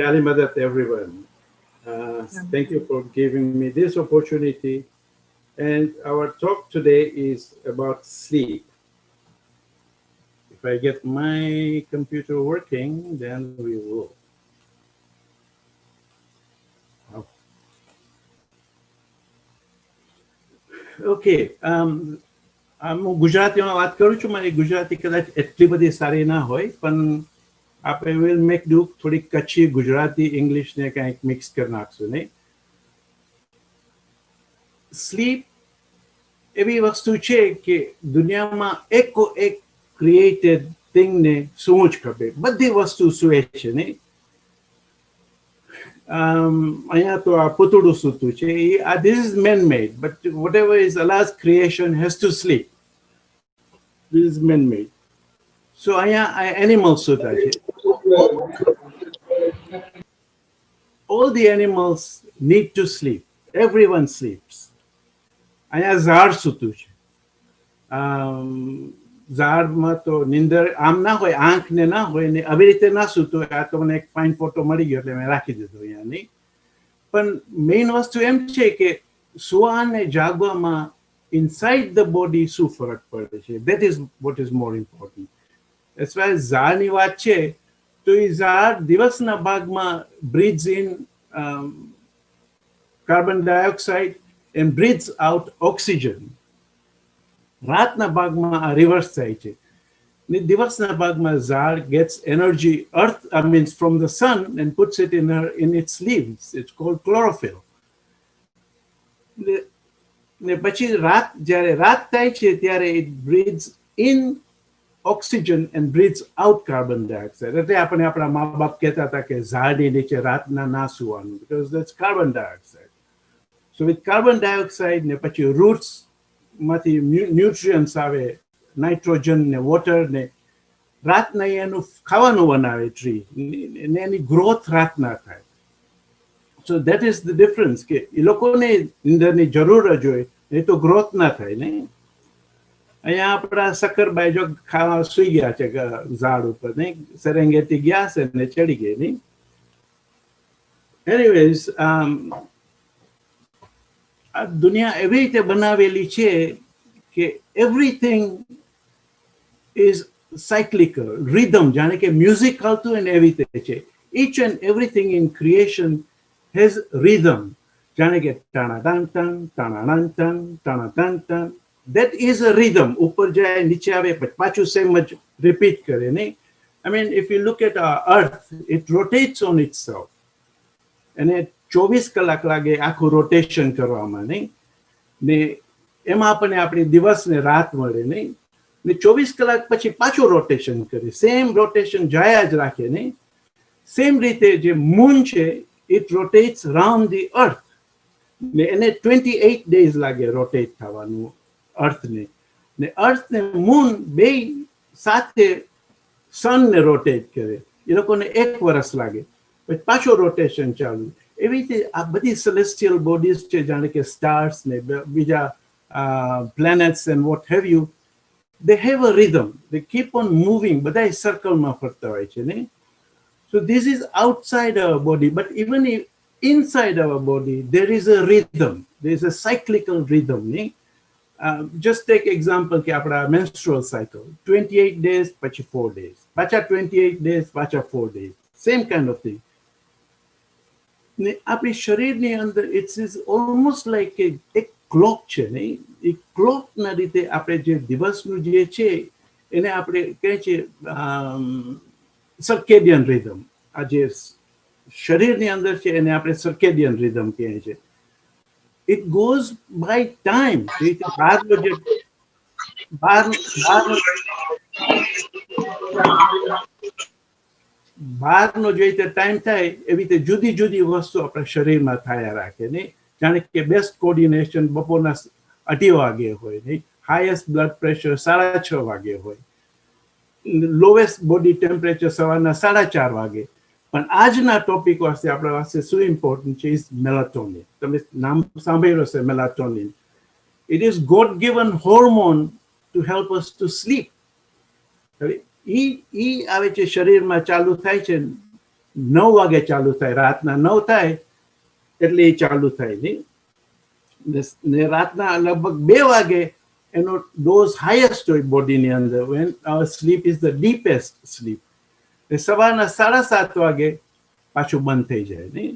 Jali Madat, everyone. Thank you for giving me this opportunity. And our talk today is about sleep. If I get my computer working, then we will. Okay. હું ગુજરાતીમાં વાત કરું છું. મારી ગુજરાતી કદાચ એટલી બધી સારી ના હોય, પણ આપણે વિલ મેક ડુ થોડી કચ્છી ગુજરાતી ઇંગ્લિશને કંઈક મિક્સ કરી નાખશું, નહીં? સ્લીપ એવી વસ્તુ છે કે દુનિયામાં એકો એક ક્રિએટેડ થિંગને સૂવું જ ખપે. બધી વસ્તુ સૂવે છે, નહીં? અહીંયા તો આ પૂતળું સૂતું છે. This is man-made, but whatever is Allah's creation has to sleep. This is man-made. So અહીંયા animals સૂતા છે. All the animals need to sleep. Everyone sleeps. અહીંયા ઝાડ સૂતું છે. ઝાડમાં તો નિંદર આમ ના હોય, આંખને ના હોય ને આવી રીતે ના સૂતું હોય. આ તો મને એક ફાઇન ફોટો મળી ગયો એટલે મેં રાખી દીધો અહીંયા, નહીં? પણ મેઇન વસ્તુ એમ છે કે સુવા અને જાગવામાં ઇનસાઇડ ધ બોડી શું ફરક પડે છે. That is what is more important. As far as ઝાડની વાત છે તો એ ઝાડ દિવસના ભાગમાં breathes in carbon dioxide and breathes out oxygen. રાતના ભાગમાં આ રિવર્સ થાય છે. ને દિવસના ભાગમાં ઝાડ ગેટ્સ એનર્જી અર્થ means from the sun and puts it in its leaves. It's called chlorophyll. ને પછી જ્યારે રાત થાય છે ત્યારે it breathes in oxygen and breathes out carbon dioxide. એટલે આપણે આપણા મા બાપ કહેતા હતા કે ઝાડની નીચે રાતના ના સુવાનું, because that's carbon dioxide. So with carbon dioxide ને પછી રૂટ્સ માંથી ન્યુટ્રિયન્ટ્સ આવે, નાઇટ્રોજન ને વોટર ને. રાતના એનું ખાવાનું બનાવે ટ્રી ને એની ગ્રોથ રાતના થાય. So that is the difference કે એ લોકોને નિંદરની જરૂર જ હોય, એ તો ગ્રોથ ના થાય, નહીં? અહીંયા આપણા સક્કરબાઈ જો ખાવા સુઈ ગયા છે ઝાડ ઉપર, નહીં? સેરેંગેટી ગયા છે ને ચડી ગઈ, નહીં? એનીવેઝ આ દુનિયા એવી રીતે બનાવેલી છે કે એવરીથિંગ ઇઝ સાયક્લિકલ, રિધમ. જાણે કે મ્યુઝિક આવતું હોય ને એવી રીતે છે. Each and everything in creation has rhythm. જાણે કે ટાણા ટાણ ટન, ટાણા ટાણ ટન, ટાણા ટાણ ટન. That is a rhythm. ઉપર જાય, નીચે આવે, પછી પાછું સેમ જ રિપીટ કરે, નહીં? I mean if you look at earth, it rotates on itself. અને 24 કલાક લાગે આખું રોટેશન કરવામાં, નહીં? ને એમાં આપણને આપણી દિવસ ને રાત મળે, નહીં? ને 24 કલાક પછી પાછું રોટેશન કરે, સેમ રોટેશન જાયા જ રાખે, નહીં? સેમ રીતે જે મૂન છે ઇટ રોટેટ્સ રાઉન્ડ ધી અર્થ. ને એને 28 ડેઝ લાગે રોટેટ થવાનું અર્થને. ને અર્થ ને મૂન બે સાથે સનને રોટેટ કરે, એ લોકોને 1 વર્ષ લાગે, પછી પાછું રોટેશન ચાલુ. એવી રીતે આ બધી સેલેસ્ટિયલ બોડીઝ છે, જાણે કે સ્ટાર્સ ને બીજા planets and what have you, they have a rhythm. They keep on moving. બધા સર્કલમાં ફરતા હોય છે, નહીં? So this is outside our body, but even inside our body there is a rhythm. There is a cyclical rhythm, નહીં? Just take example કે આપણા menstrual cycle, 28 days પછી 4 days, પાછા 28 days પાછા 4 days, same kind of thing. ને આપણી શરીરની અંદર ઇટ્સ ઇઝ ઓલમોસ્ટ લાઈક એક ક્લોક છે, નહીં? એ ક્લોકના રીતે આપણે જે દિવસનું જે છે એને આપણે કહે છે સર્કેડિયન રિધમ. આ જે શરીરની અંદર છે એને આપણે સર્કેડિયન રિધમ કહે છે. It goes by time. બહારનો જે રીતે ટાઈમ થાય એવી રીતે જુદી જુદી વસ્તુ આપણા શરીરમાં થયા રાખે, નહીં? જાણે કે બેસ્ટ કોર્ડિનેશન બપોરના 2:30 વાગે હોય, નહીં? હાઈએસ્ટ બ્લડ પ્રેશર 6:30 વાગે હોય, લોવેસ્ટ બોડી ટેમ્પરેચર સવારના 4:30 વાગે. પણ આજના ટોપિક વાસ્તે આપણા વાસ્તે શું ઇમ્પોર્ટન્ટ છે ઇઝ મેલાટોનિન. તમે નામ સાંભળ્યું હશે, melatonin. It is God given hormone to help us to sleep. એ આવે છે શરીરમાં, ચાલુ થાય છે 9 વાગે ચાલુ થાય, રાતના 9 થાય એટલે એ ચાલુ થાય નહીં. ને રાતના લગભગ 2 વાગે એનો ડોઝ હાઈએસ્ટ હોય બોડીની અંદર, when our sleep is the deepest sleep. સવારના 7:30 વાગે પાછું બંધ થઈ જાય નહીં.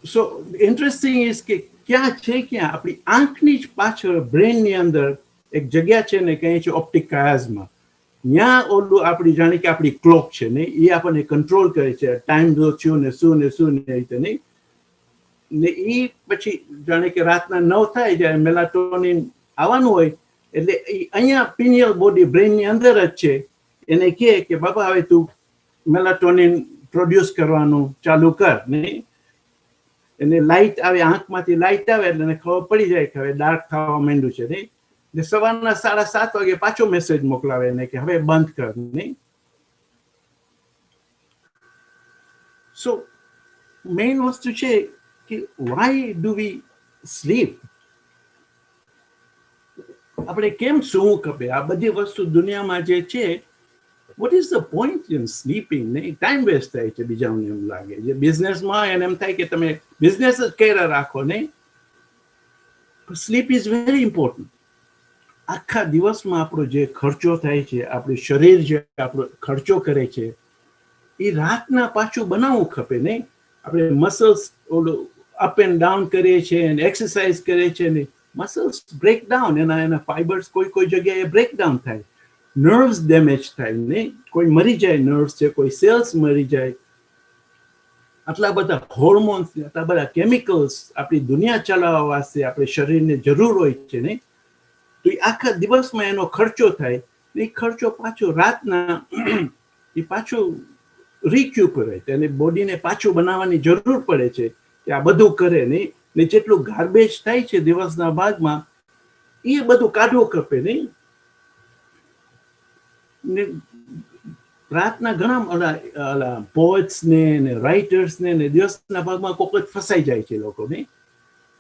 સો ઇન્ટરેસ્ટિંગ ઇઝ કે ક્યાં છે, ક્યાં આપણી આંખની જ પાછળ બ્રેનની અંદર એક જગ્યા છે ને, કહે છે ઓપ્ટિક કાયાઝમાં. ત્યાં ઓલું આપણી જાણે કે આપણી ક્લોક છે ને, એ આપણને કંટ્રોલ કરે છે, ટાઈમ જો થયું ને શું ને રીતે નહીં. ને એ પછી જાણે કે રાતના 9 થાય જ્યારે મેલાટોનિન આવવાનું હોય એટલે અહીંયા પિનિયલ બોડી બ્રેનની અંદર જ છે, એને કહે કે બાબા હવે તું મેલાટોનિન પ્રોડ્યુસ કરવાનું ચાલુ કર નહીં. એને લાઇટ આવે, આંખમાંથી લાઇટ આવે એટલે એને ખબર પડી જાય કે હવે ડાર્ક થવા માંડ્યું છે નહીં. ને સવારના 7:30 વાગે પાછો મેસેજ મોકલાવે એને કે હવે બંધ કર નહીં. સો મેઇન વસ્તુ છે કે વાય ડુ વી સ્લીપ? આપણે કેમ સૂવું ખપે? આ બધી વસ્તુ દુનિયામાં જે છે, what is the point in sleeping? નહીં, ટાઈમ વેસ્ટ થાય છે બીજાઓને એમ લાગે. જે બિઝનેસમાં એને એમ થાય કે તમે બિઝનેસ જ કર્યા રાખો નહીં. Sleep is very important. આખા દિવસમાં આપણો જે ખર્ચો થાય છે, આપણું શરીર જે આપણો ખર્ચો કરે છે, એ રાતના પાછું બનાવવું ખપે નહીં. આપણે મસલ્સ ઓલું અપ એન્ડ ડાઉન કરીએ છીએ અને એક્સરસાઇઝ કરીએ છીએ ને, મસલ્સ બ્રેક ડાઉન, એના ફાઈબર્સ કોઈ જગ્યાએ બ્રેક ડાઉન થાય, નર્વ્સ ડેમેજ થાય નહીં. કોઈ મરી જાય, નર્વ્સ છે, કોઈ સેલ્સ મરી જાય. આટલા બધા હોર્મોન્સ, આટલા બધા કેમિકલ્સ આપણી દુનિયા ચલાવવા વાસ્તે આપણે શરીરને જરૂર હોય છે નહીં. તો એ આખા દિવસમાં એનો ખર્ચો થાય, એ ખર્ચો પાછો રાતના એ પાછું રિક્યુપરેટ, અને બોડીને પાછું બનાવવાની જરૂર પડે છે કે આ બધું કરે નહીં. ને જેટલું ગાર્બેજ થાય છે દિવસના ભાગમાં, એ બધું કાઢવું ખપે નહીં. ને રાતના ઘણા પોએટ્સને ને રાઇટર્સને ને દિવસના ભાગમાં કોક જ ફસાઈ જાય છે લોકો નહીં.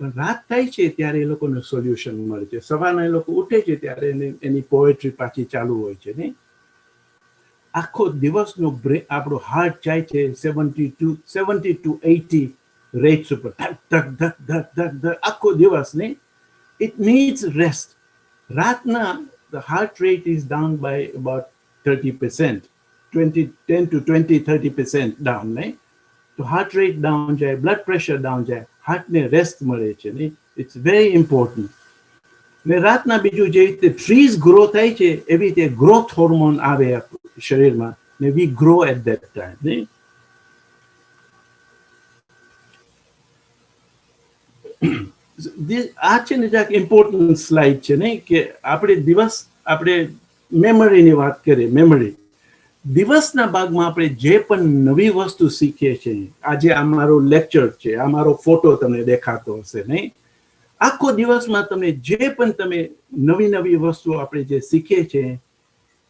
પણ રાત થાય છે ત્યારે એ લોકોને સોલ્યુશન મળે છે. સવારના એ લોકો ઉઠે છે ત્યારે એની પોએટ્રી પાછી ચાલુ હોય છે નહીં. આખો દિવસનો આપણો હાર્ટ જાય છે 70 to 80 રેટ્સ ઉપર, ધક ધક ધક ધક ધક ધક આખો દિવસ નહીં. It needs rest. રાતના the heart rate is down by about 30%, 10 to 20-30% down નહીં. તો હાર્ટ રેટ ડાઉન જાય, બ્લડ પ્રેશર ડાઉન જાય, હાર્ટને રેસ્ટ મળે છે નહીં. It's very important. ને રાતના બીજું જે રીતે ટ્રીઝ ગ્રો થાય છે એવી રીતે ગ્રોથ હોર્મોન આવે શરીરમાં, ને વી ગ્રો એટ ધેટ ટાઈમ નહીં. આ છે ને જ્યાં ઇમ્પોર્ટન્ટ સ્લાઇડ છે નહીં, કે આપણે મેમરીની વાત કરીએ. મેમરી દિવસના ભાગમાં આપણે જે પણ નવી વસ્તુ શીખીએ છીએ, આજે આ મારો લેક્ચર છે, આ મારો ફોટો તમને દેખાતો હશે નહીં. આખો દિવસમાં તમે જે પણ તમે નવી વસ્તુ આપણે જે શીખીએ છીએ,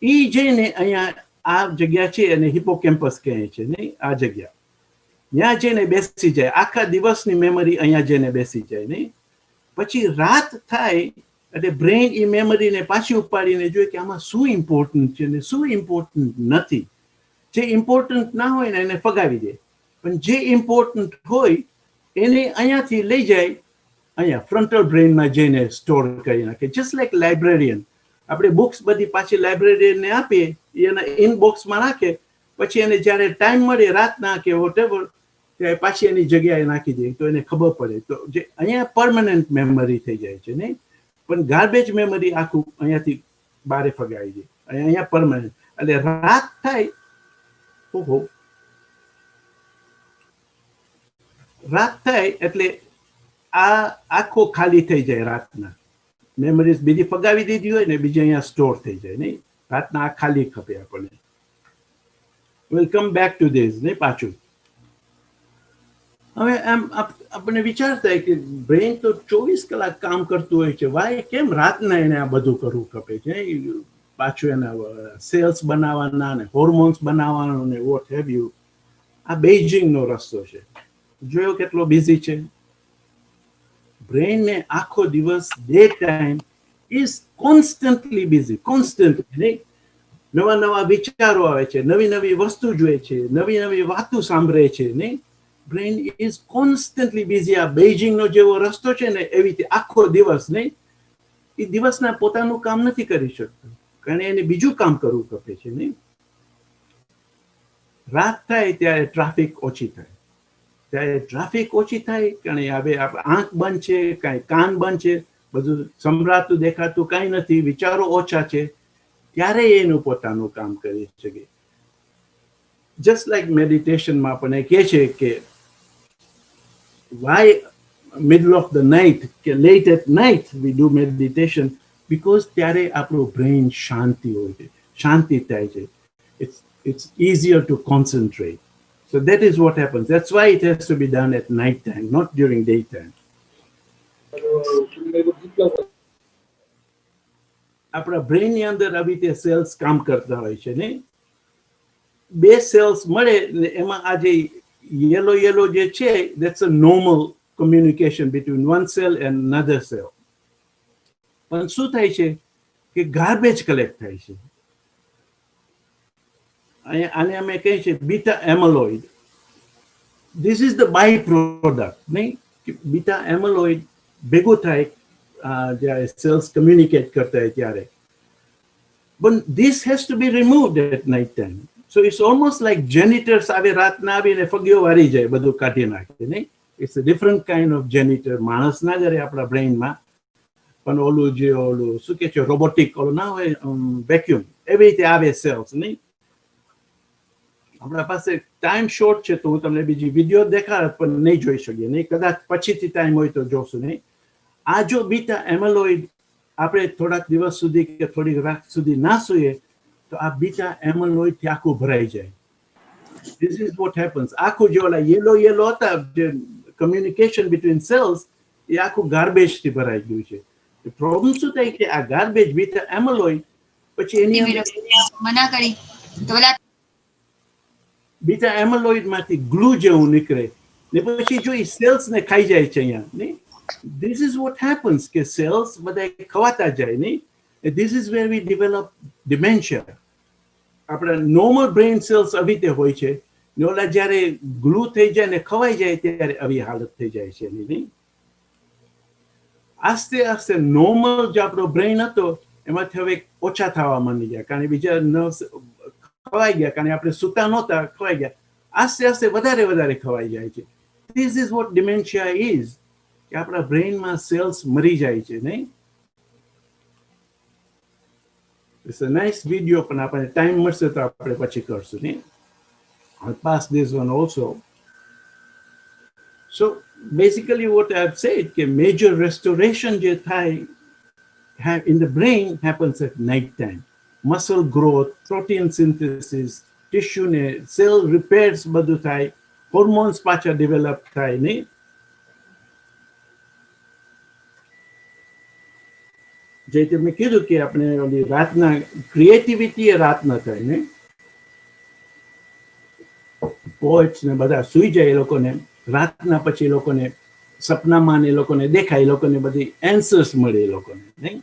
એ જઈને અહીંયા આ જગ્યા છે અને હિપોકેમ્પસ કહે છે નહીં. આ જગ્યા ત્યાં જઈને બેસી જાય, આખા દિવસની મેમરી અહીંયા જઈને બેસી જાય નહીં. પછી રાત થાય એટલે બ્રેઇન એ મેમરીને પાછી ઉપાડીને જોઈએ કે આમાં શું ઇમ્પોર્ટન્ટ છે ને શું ઇમ્પોર્ટન્ટ નથી. જે ઇમ્પોર્ટન્ટ ના હોય ને એને ફગાવી દે, પણ જે ઇમ્પોર્ટન્ટ હોય એને અહીંયાથી લઈ જાય, અહીંયા ફ્રન્ટલ બ્રેઇનમાં જઈને સ્ટોર કરી નાખે. જસ્ટ લાઈક લાઇબ્રેરિયન, આપણે બુક્સ બધી પાછી લાઇબ્રેરિયનને આપીએ, એના ઇનબોક્સમાં રાખે, પછી એને જ્યારે ટાઈમ મળે રાતના કે વોટેવર, ત્યારે પાછી એની જગ્યાએ નાખી દે, તો એને ખબર પડે. તો જે અહીંયા પરમનન્ટ મેમરી થઈ જાય છે નહીં. પણ ગાર્બેજ મેમરી આખું અહીંયાથી બારે ફગાવી દે, અહીંયા પરમનન્ટ. એટલે રાત થાય, ઓહો, રાત થાય એટલે આ આખો ખાલી થઈ જાય. રાતના મેમરીઝ બીજી ફગાવી દીધી હોય ને બીજી અહીંયા સ્ટોર થઈ જાય નહીં. રાતના આ ખાલી ખપે આપણને. Will come back to this નહીં પાછું. હવે એમ આપણને વિચાર થાય કે બ્રેઇન તો 24 કલાક કામ કરતું હોય છે, વાય કેમ રાતના એને આ બધું કરવું ખપે છે? પાછું એના સેલ્સ બનાવવાના ને હોર્મોન્સ બનાવવાનું ને વોટ હેવ યુ. આ બેઇજિંગનો રસ્તો છે. જોયો કેટલો બિઝી છે બ્રેઇનને. આખો દિવસ day time is constantly busy, constantly. નવા નવા વિચારો આવે છે, નવી નવી વસ્તુ જોઈએ છે, નવી નવી વાતો સાંભળે છે, નહીં? Brain is constantly busy. આ બેઇજિંગનો જેવો રસ્તો છે ને એવી રીતે આખો દિવસ, નહીં? એ દિવસના પોતાનું કામ નથી કરી શકતું, કારણ એને બીજું કામ કરવું પડે છે, નહીં? રાત થાય ત્યારે ટ્રાફિક ઓછી થાય, ત્યારે ટ્રાફિક ઓછી થાય, કારણ હવે આંખ બંધ છે, કાંઈ કાન બંધ છે, બધું સંભળાતું દેખાતું કાંઈ નથી, વિચારો ઓછા છે, ત્યારે એનું પોતાનું કામ કરી શકે. જસ્ટ લાઈક મેડિટેશનમાં આપણને કહે છે કે why middle of the night, કે late at night we do meditation, because ત્યારે આપણું બ્રેઇન શાંતિ હોય છે, શાંતિ થાય છે. It's easier to concentrate. So that is what happens. That's why it has to be done at night time, not during daytime. આપણા બ્રેઇનની અંદર આવી રીતે સેલ્સ કામ કરતા હોય છે, ને બે સેલ્સ મળે એમાં આ જે yellow જે છે, that's a normal communication between one cell and another cell. પણ શું થાય છે કે ગાર્બેજ કલેક્ટ થાય છે. આને અમે કહીએ છીએ beta amyloid. This is the byproduct, નહીં? બીટા એમલોઇડ ભેગું થાય જ્યારે સેલ્સ કમ્યુનિકેટ કરતા હોય ત્યારે. But this has to be removed at night time. So it's almost like janitors આવે રાતના આવીને ફગીઓ વારી જાય, બધું કાઢી નાખે, નહીં? It's a different kind of janitor. માણસ ના કરે આપણા બ્રેઇનમાં, પણ ઓલું જે ઓલું શું કે છે રોબોટિક ઓલું ના હોય, વેક્યુમ, એવી રીતે આવે સેલ્સ, નહીં? આપણા પાસે ટાઈમ શોર્ટ છે તો હું તમને બીજી વિડીયો દેખાડ પણ નહીં જોઈ શકીએ, નહીં? કદાચ પછીથી ટાઈમ હોય તો જોશું, નહીં? આ જો બીટા એમલોઇડ આપણે થોડાક દિવસ સુધી કે થોડી રાત સુધી ના સૂઈએ તો આ બીટા એમલોઇડથી આખું ભરાઈ જાય. This is what happens. આખું જે ઓલા yellow હતા, જે કમ્યુનિકેશન બિટવીન સેલ્સ, એ આખું ગાર્બેજથી ભરાઈ ગયું છે. પ્રોબ્લેમ શું થાય કે આ ગાર્બેજ બીટા એમલોઇડ પછી એની મના કરી તો બીટા એમલોઇડમાંથી ગ્લુ જેવું નીકળે ને પછી જો એ સેલ્સને ખાઈ જાય છે અહીંયા, નહીં? This is what happens કે સેલ્સ બધા ખવાતા જાય, નહીં? This is where we develop dementia. આપણા નોર્મલ બ્રેઇન સેલ્સ આવી રીતે હોય છે ને ઓલા જ્યારે ગ્લુ થઈ જાય ને ખવાઈ જાય ત્યારે આવી હાલત થઈ જાય છે, નહીં? આસ્તે આસ્તે નોર્મલ જે આપણો બ્રેઇન હતો એમાંથી હવે ઓછા થવા માંડી ગયા, કારણ બીજા નર્વ્સ ખવાઈ ગયા, કારણ આપણે સૂતા નહોતા, ખવાઈ ગયા. આસ્તે આસ્તે વધારે વધારે ખવાઈ જાય છે. This is what dementia is, કે આપણા બ્રેઇનમાં સેલ્સ મરી જાય છે, નહીં? It's a nice video, પણ આપણે ટાઈમ મળશે તો આપણે પછી કરશું, નહીં? I'll pass this one also. So basically what I've said, કે major restoration જે થાય in the brain happens at night time. Muscle growth, protein synthesis, tissue ને cell repairs બધું થાય, hormones પાછા develop થાય, નહીં? જે તમે કીધું કે આપણે ઓલી રાતના ક્રિએટિવિટી એ રાતના થાય, ને પોએટ્સ ને બધા સૂઈ જાય, એ લોકોને રાતના પછી એ લોકોને સપનામાં ને એ લોકોને દેખાય, એ લોકોને બધી એન્સર્સ મળે એ લોકોને, નહીં?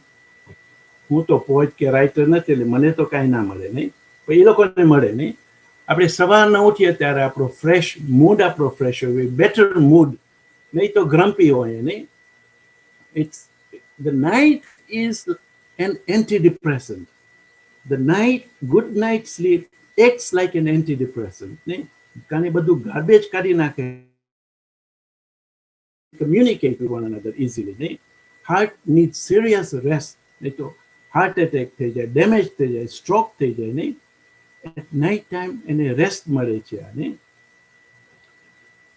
હું તો પોએટ કે રાઇટર નથી એટલે મને તો કાંઈ ના મળે, નહીં? પણ એ લોકોને મળે, નહીં? આપણે સવારના ઉઠીએ ત્યારે આપણો ફ્રેશ મૂડ, આપણો ફ્રેશ હોય, બેટર મૂડ, નહીં તો ગ્રમ્પી હોય, નહીં? It's the night is an antidepressant. The night, good night sleep acts like an antidepressant, નહીં? કારણ એ બધું ગાર્બેજ કાઢી નાખે, communicate with one another easily, નહીં? Heart needs serious rest, નહીં તો હાર્ટ એટેક થઈ જાય, ડેમેજ થઈ જાય, સ્ટ્રોક થઈ જાય, નહીં? At night time એને રેસ્ટ મળે છે, નહીં?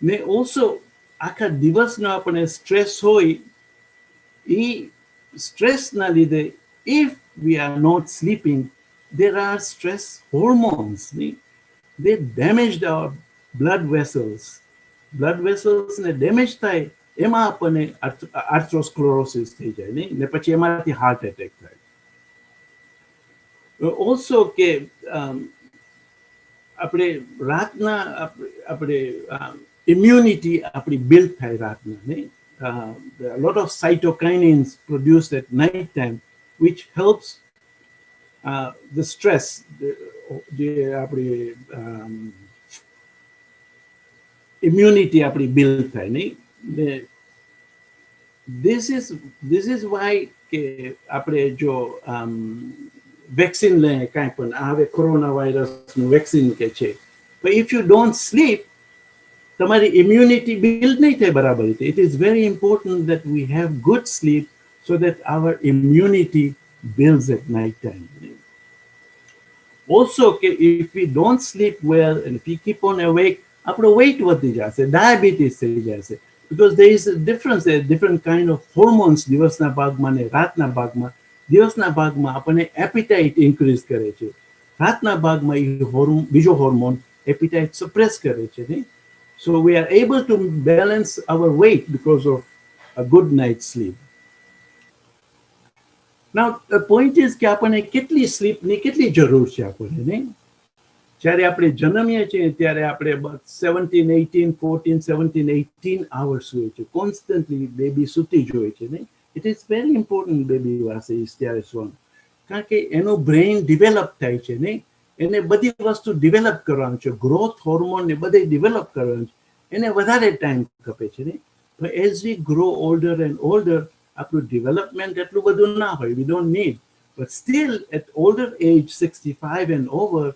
ને ઓલ્સો આખા દિવસનો આપણે સ્ટ્રેસ હોય, એ સ્ટ્રેસના લીધે if we are not sleeping, there are stress hormones, નહીં? They damaged our blood vessels. Blood vessels ને ડેમેજ થાય એમાં આપણને આર્થ્રોસ્ક્લેરોસિસ થઈ જાય, નહીં? ને પછી એમાંથી હાર્ટ એટેક થાય. ઓલ્સો કે આપણે રાતના આપણે ઇમ્યુનિટી આપણી બિલ્ડ થાય રાતના, નહીં? A lot of cytokinins produced at night time which helps the stress, જે આપણી immunity આપણી build થાય નહીં. This is why કે આપણે જો વેક્સિન લઈએ કાંઈ પણ, હવે કોરોના વાયરસનું વેક્સિન કે છે, but if you don't sleep, તમારી immunity build નહીં થાય બરાબર રીતે. It is very important that we have good sleep so that our immunity builds at night time. Also, if we don't sleep well and if we keep on awake, આપણો weight વધી જશે, diabetes થઈ જશે, because there is a difference, there are different kind of hormones દિવસના ભાગમાં ને રાતના ભાગમાં. દિવસના ભાગમાં આપણને appetite increase કરે છે, રાતના ભાગમાં એ બીજો hormone appetite suppress કરે છે, નહીં? So we are able to balance our weight because of a good night's sleep. Now, the point is કે આપણને કેટલી સ્લીપની કેટલી જરૂર છે આપણને, નહીં? જ્યારે આપણે જન્મીએ છીએ ત્યારે આપણે 17, 18, 14, 17, 18 hours હોય છે. કોન્સ્ટન્ટલી બેબી સૂતી જ હોય છે, નહીં? It is very important baby વાસે ત્યારે સુવાનું, કારણ કે એનું બ્રેઇન ડેવલપ થાય છે, નહીં? એને બધી વસ્તુ ડેવલપ કરવાનું છે, ગ્રોથ હોર્મોન ને બધે ડેવલપ કરવાનું છે, એને વધારે ટાઈમ ખપે છે, નહીં? પણ as V grow older and older, આપણું ડેવલપમેન્ટ એટલું બધું ના હોય, we don't need, but still at older age 65 and over,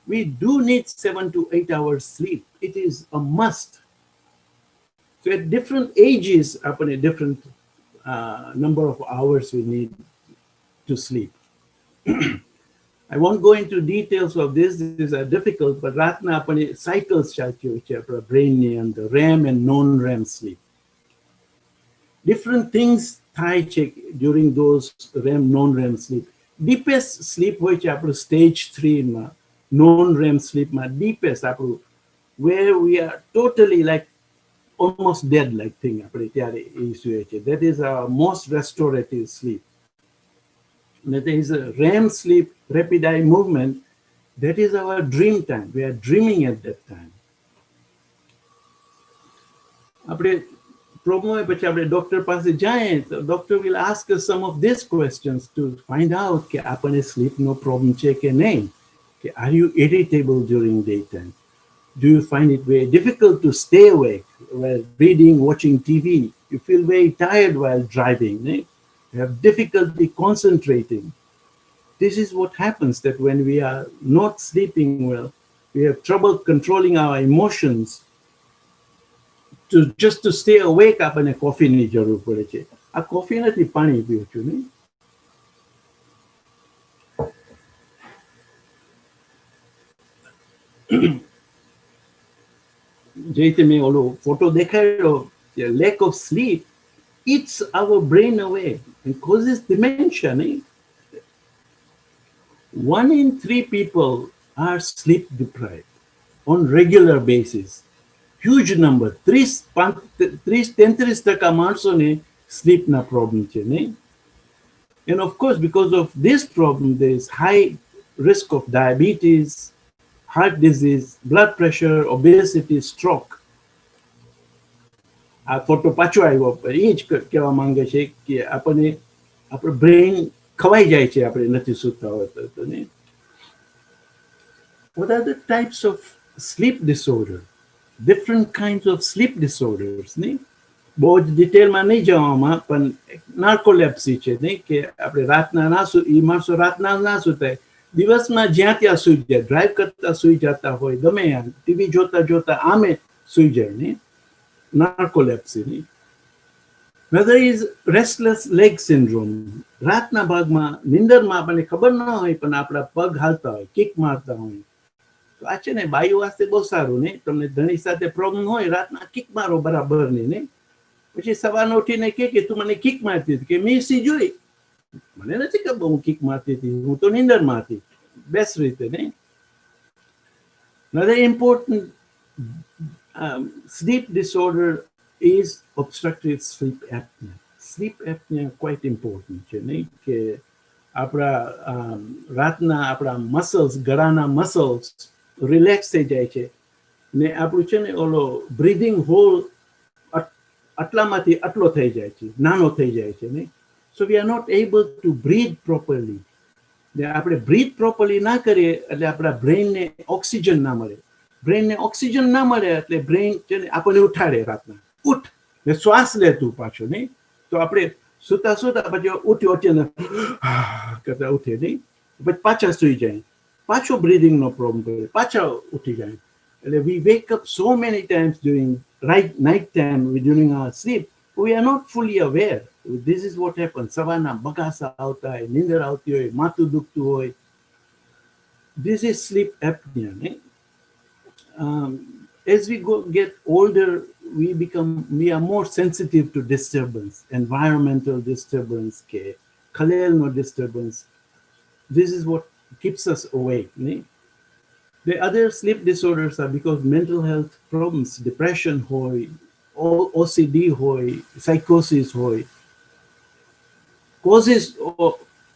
we do need 7 to 8 hours sleep. It is a must. So at different ages, upon a different number of hours we need to sleep. I won't go into details of this. These are difficult, but ratna upon cycles chapter brain and the REM and non-REM sleep. Different things થાય છે during those REM non-REM sleep. Deepest sleep હોય છે આપણું stage 3 માં, non-REM sleep માં deepest આપણું, where we are totally like almost dead like thing આપણે ત્યારે એ સુએ છે. That is our most restorative sleep. That is a REM sleep, rapid eye movement. That is our dream time. We are dreaming at that time. આપણે problem હોય પછી આપણે doctor પાસે જાય તો doctor will ask us some of these questions to find out કે આપણને સ્લીપનો problem છે કે નહીં. કે are you irritable during daytime? Do you find it very difficult to stay awake while reading, watching TV? You feel very tired while driving, right? You have difficulty concentrating. This is what happens, that when we are not sleeping well, we have trouble controlling our emotions. Just to stay awake, આપણને કોફીની જરૂર પડે છે. આ coffee નથી, પાણી પીવું છું, નહીં? જે રીતે મેં ઓલો photo દેખાડ્યો, lack of sleep eats our brain away and causes dementia, નહીં? 1 in 3 people are sleep deprived on regular basis. Huge number, 33% માણસોને સ્લીપના પ્રોબ્લેમ છે, નહીં? And of course, because of this problem, there is high risk of diabetes, heart disease, blood pressure, obesity, stroke. આ photo પાછો આવ્યો, એ જ કહેવા માંગે છે કે આપણને આપણું બ્રેઇન ખવાઈ જાય છે આપણે નથી સૂતા હોય તો, નહીં? What are the types of sleep disorder? Different kinds of sleep disorders, નહીં? બહુ જ ડિટેલમાં નહીં જવામાં, પણ નાર્કોલેપ્સી છે, નહીં? કે આપણે રાતના ના એ માણસો રાતના ના સૂતાય, દિવસમાં જ્યાં ત્યાં સૂઈ જાય, ડ્રાઈવ કરતા સૂઈ જતા હોય, ગમે ટીવી જોતા જોતા આમે સૂઈ જાય, નહીં? નાર્કોલેપ્સી, નહીં? Another is restless leg syndrome. રાતના ભાગમાં નિંદરમાં આપણને ખબર ન હોય પણ આપણા પગ હાલતા હોય, કિક મારતા હોય. તો આ છે ને બાયુ વાસ્તે બહુ સારું, નહીં? તમને ધણી સાથે પ્રોબ્લેમ હોય, રાતના કિક મારો બરાબરની, નહીં? પછી સવારનો ઉઠીને કે તું મને કિક મારતી હતી, કે મેં સી જોઈ, મને નથી ખબર હું કિક મારતી હતી, હું તો નિંદરમાં હતી. બેસ્ટ રીતે, નહીં? Another important sleep disorder is obstructive sleep apnea. Sleep apnea quite important છે, નહીં? કે આપણા રાતના આપણા મસલ્સ, ગળાના મસલ્સ રિલેક્સ થઈ જાય છે ને આપણું છે ને ઓલો બ્રીધિંગ હોલ આટલામાંથી આટલો થઈ જાય છે, નાનો થઈ જાય છે, નહીં? So we are not able to breathe properly. આપણે બ્રીથ પ્રોપરલી ના કરીએ એટલે આપણા બ્રેઇનને ઓક્સિજન ના મળે. બ્રેઇનને ઓક્સિજન ના મળે એટલે બ્રેઇન આપણને ઉઠાડે રાતના, ઉઠ ને શ્વાસ લે તું પાછો, નહીં તો આપણે સુતા સુતા પછી ઉઠી અચાનક કરતા ઉઠે, નહીં પછી પાછા સુઈ જાય, પાછો બ્રીધિંગનો પ્રોબ્લેમ કરે, પાછા ઉઠી જાય. એટલે we wake up so many times during night time, during our sleep, we are not fully aware. This is what happens. સવારના બગાસા આવતા હોય, નીંદર આવતી હોય, માથું દુખતું હોય. This is sleep apnea, નહીં? As we get older, we are more sensitive to disturbance, environmental disturbance, khalelno disturbance. This is what keeps us awake, नहीं? The other sleep disorders are because mental health problems, depression hoy, OCD hoy, psychosis hoy, causes of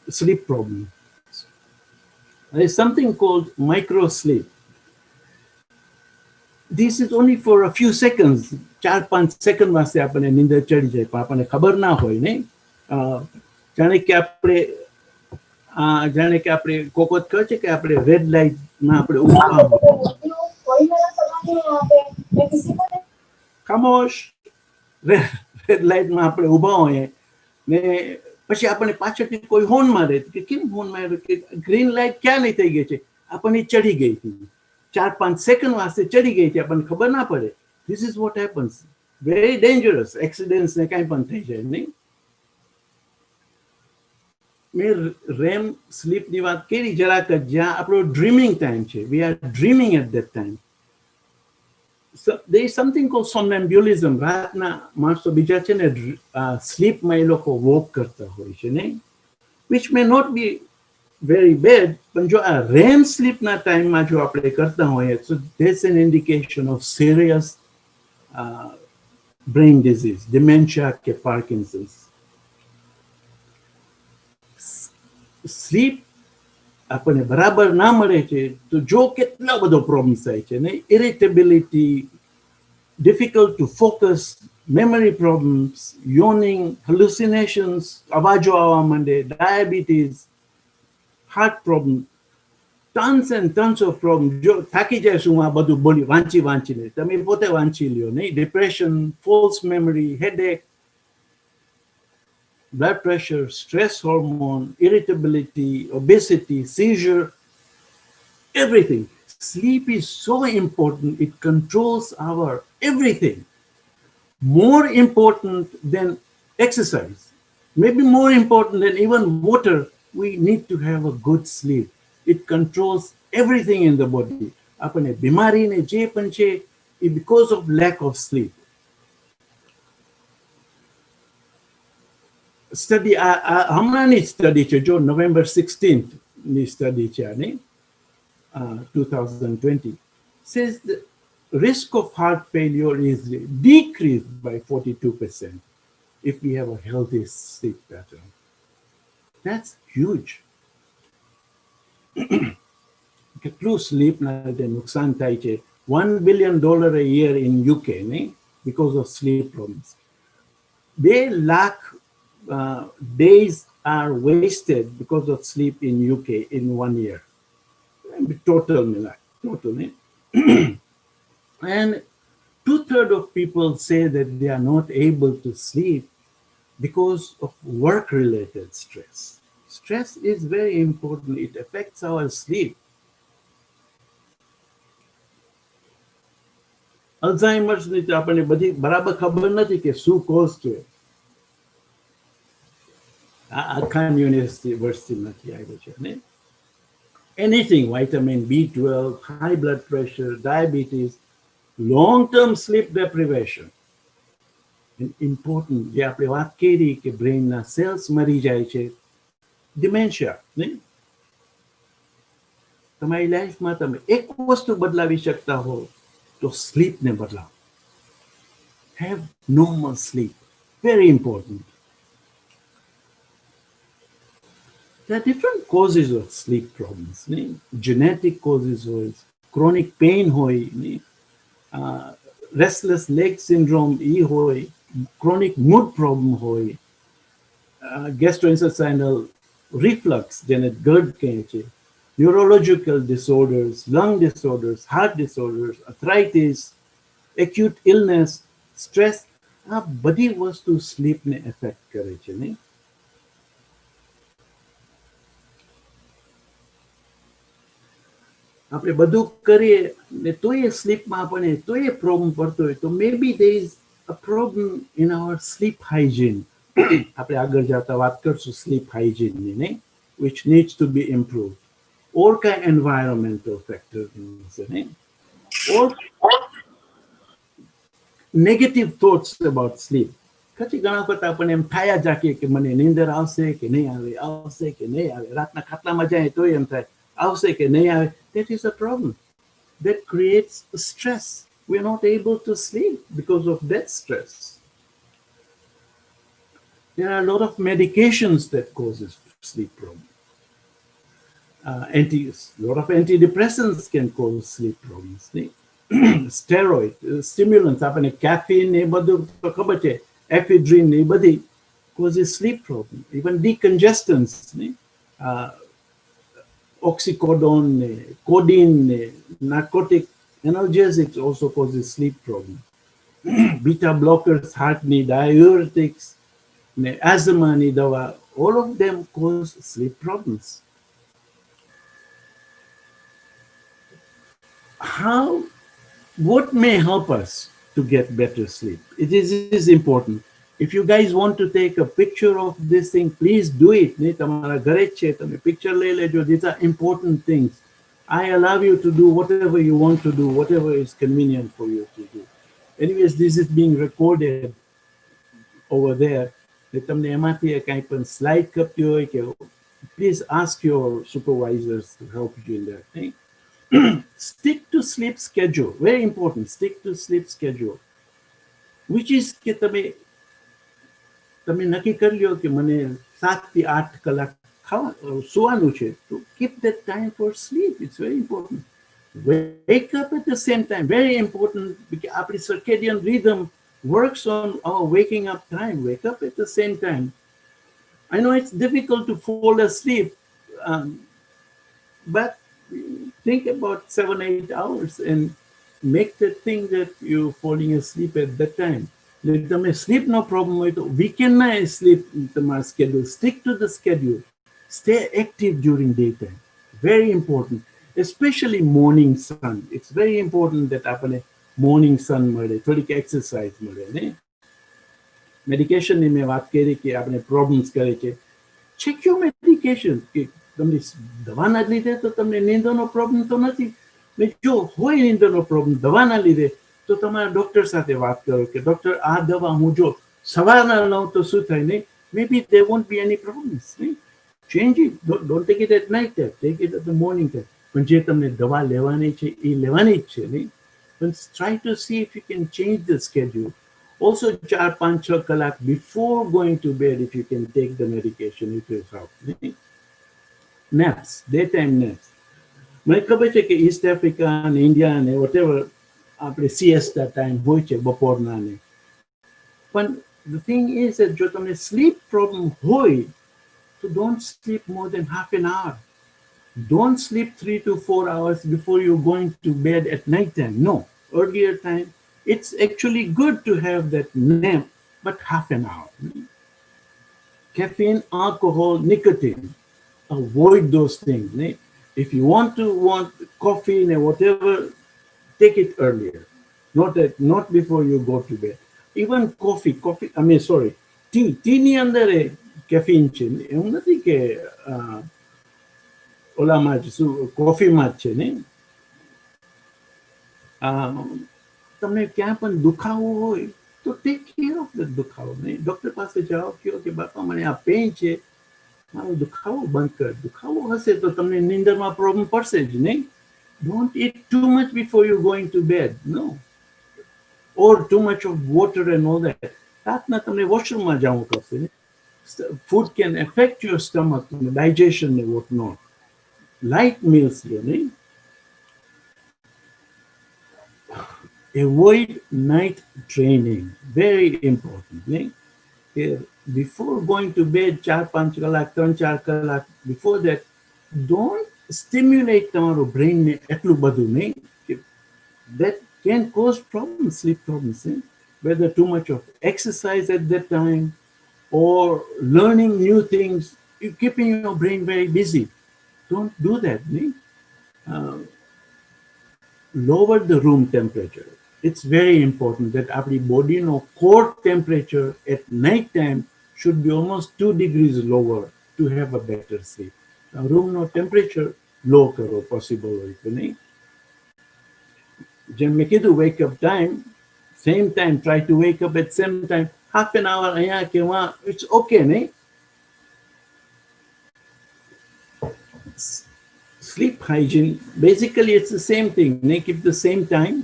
sleep problems. There is something called micro sleep. This is only for a few seconds. 4-5 second વાસ્તે આપણને નિંદર ચડી જાય, પણ આપણને ખબર ના હોય, નહીં? જાણે કે આપણે કોકોત કહે છે કે આપણે રેડ લાઇટમાં આપણે ઊભા ખામોશ રેડ લાઇટમાં આપણે ઊભા હોઈએ ને પછી આપણને પાછળથી કોઈ હોર્ન મારે કે કેમ હોર્ન માર્યો, કે ગ્રીન લાઇટ ક્યાં નહીં થઈ ગઈ છે, આપણને ચડી ગઈ હતી, 4-5 સેકન્ડ વાસ્તે ચડી ગઈ હતી, આપણને ખબર ના પડે. This is what happens. Very dangerous. Accidents ને કાંઈ પણ થઈ જાય, નહીં? મેં રેમ સ્લીપની વાત કરી જરાક જ, જ્યાં આપણો ડ્રીમિંગ ટાઈમ છે. We are dreaming at that time. So there is something called somnambulism. રાતના માણસો બીજા છે ને સ્લીપમાં એ લોકો વોક કરતા હોય છે, નહીં? Which may not be very bad, પણ જો આ રેમ સ્લીપના ટાઈમમાં જો આપણે કરતા હોઈએ, so that's an indication of serious brain disease, dementia કે Parkinson's. સ્લીપ આપણને બરાબર ના મળે છે તો જો કેટલા બધો પ્રોબ્લેમ્સ થાય છે, નહીં? Irritability, difficult to focus, memory problems, yawning, hallucinations, અવાજો આવવા માંડે, diabetes, heart problem, tons and tons of problems. જો થાકી જાય શું આ બધું બોલી વાંચીને, તમે પોતે વાંચી લ્યો, નહીં? Depression, false memory, headache, blood pressure, stress hormone, irritability, obesity, seizure, everything. Sleep is so important. It controls our everything. More important than exercise. Maybe more important than even water. We need to have a good sleep. It controls everything in the body. આપણે બીમારી ને જે પણ છે એ because of lack of sleep. Study, હમણાંની study છે, જો November 16th ની સ્ટડી છે આની, 2020, says the risk of heart failure is decreased by 42% if we have a healthy sleep pattern. That's huge. કેટલું સ્લીપના લીધે નુકસાન થાય છે. $1 billion a year in UK, નહીં? Because of sleep problems. 2 lakh days are wasted because of sleep in UK in 1 year. Total. And 2/3 of people say that they are not able to sleep because of work-related stress. Stress is very important. It affects our sleep. અલ્ઝાઇમર્સની તો આપણને બધી બરાબર ખબર નથી કે શું cause છે. Khan University આવ્યો છે, ને anything, vitamin B12, high blood pressure, diabetes, long-term sleep deprivation. And important, જે આપણે વાત કરી કે બ્રેઇનના સેલ્સ મરી જાય છે, dementia, નહીં? તમારી લાઈફમાં તમે એક વસ્તુ બદલાવી શકતા હો તો સ્લીપને બદલાવો. Have normal sleep. Very important. There are different causes of sleep problems. Genetic causes, chronic pain, restless leg syndrome, chronic mood problem, gastrointestinal reflux, જેને GERD કહે છે, neurological disorders, lung disorders, heart disorders, arthritis, acute illness, stress, આ બધી વસ્તુ સ્લીપને effect કરે છે, નહીં? આપણે બધું કરીએ ને તોય સ્લીપમાં આપણે તોય પ્રોબ્લેમ પડતો હોય તો maybe there is a problem in our sleep hygiene. આપણે આગળ જતા વાત કરશું sleep hygiene ની, નહીં? Which needs to be improved. Or kind environmental factors, નહીં? Or negative thoughts about sleep. પછી ઘણા વખત આપણને એમ થાયા જાકે કે મને નીંદર આવશે કે નહીં આવે, આવશે કે નહીં આવે, રાતના ખાટલામાં જાય તોય એમ થાય આવશે કે નહીં આવે. That is a problem. That creates stress. We are not able to sleep because of that stress. There are a lot of medications that causes sleep problem. A lot of antidepressants can cause sleep problems. Steroid, stimulants, આપણને caffeine એ બધું તો ખબર છે, ephedrine એ બધી causes sleep problem. Even decongestants, oxycodone, codeine, narcotic analgesics also causes sleep problem. Beta blockers, heart ni diuretics, asthma ni dawa, all of them cause sleep problems. What may help us to get better sleep? It is important. If you guys want to take a picture of this thing, please do it. તમારા ઘરે જ છે, તમે picture લઈ લેજો. These are important things. I allow you to do whatever you want to do, whatever is convenient for you to do. Anyways, this is being recorded over there. તમને એમાંથી કાંઈ પણ slide કરતી હોય કે please ask your supervisors to help you in that thing. Stick to sleep schedule. Very important. Stick to sleep schedule. Which is કે તમે નક્કી કરી લ્યો કે મને 7 થી 8 કલાક સુવાનું છે. તો keep that time for sleep. It's very important. Wake up at the same time. Very important because our circadian rhythm works on our waking up time. Wake up at the same time. I know it's difficult to fall asleep, but think about 7-8 hours and make the thing that you're falling asleep at that time. તમે sleep no problem હોય તો weekend ના sleep તમારા schedule. Stick to the schedule. Stay active during daytime. Very important. Especially morning sun. It's very important that આપણને morning sun મળે, થોડીક exercise મળે, ને? Medication ની મેં વાત કરી કે આપણે problems કરે છે. Check your medication. કે તમને દવાના લીધે તો તમને નીંદરનો પ્રોબ્લેમ તો નથી. જો હોય નીંદરનો પ્રોબ્લેમ દવાના લીધે તો તમારા ડોક્ટર સાથે વાત કરો કે ડોક્ટર આ દવા હું જો સવારના લઉં તો શું થાય, નહીં? Maybe there won't be any problems, નહીં? Change it. Don't take it at night time. Take it at the morning time. પણ જે તમને દવા લેવાની છે એ લેવાની જ છે, નહીં? But try to see if you can change the schedule. Also 4-5-6 કલાક before going to bed, if you can take the medication, it will help, નહીં? Naps, daytime naps. મને ખબર છે કે East Africa and India and whatever આપણે siesta time હોય છે બપોરના ને. પણ the thing is that જો તમને sleep problem હોય so don't sleep more than half an hour. Don't sleep 3 to 4 hours before you're going to bed at night time. No, earlier time. It's actually good to have that nap, but half an hour. Caffeine, alcohol, nicotine. Avoid those things. If you want coffee and whatever, take it earlier, not before you go to bed. Even tea ની અંદર caffeine છે. એવું નથી કે ઓલામાં જ કોફીમાં જ છે, નહીં? તમને ક્યાં પણ દુખાવો હોય તો ટેક કેર ઓફ ધ દુખાવો, નહીં? ડોક્ટર પાસે જાઓ, કહો કે બાપા મને આ પેઇન છે, મારો દુખાવો બંધ કર. દુખાવો હશે તો તમને નીંદરમાં પ્રોબ્લેમ પડશે જ, નહીં? Don't eat too much before you're going to bed, no. Or too much of water and all that. રાતના તમને વોશરૂમમાં જવું પડશે. Food can affect your stomach, digestion and whatnot. Light meals, નહીં? Avoid night training. Very important, નહીં? કે before going to bed 4-5 કલાક 3-4 કલાક before that don't stimulate તમારું brain ને એટલું બધું નહીં કે that can cause problems, sleep problems, whether too much of exercise at that time or learning new things, keeping your brain very busy. Don't do that. Lower the room temperature. It's very important that our body core temperature at night time should be almost 2 degrees lower to have a better sleep. Now, room temperature low karo possible હોય તો નહીં. જેમ મેં કીધું wake up time, same time, try to wake up at same time, half an hour અહીંયા કે વहाँ, it's okay, નહીં? Sleep hygiene, basically it's the same thing, નહીં? Keep the same time,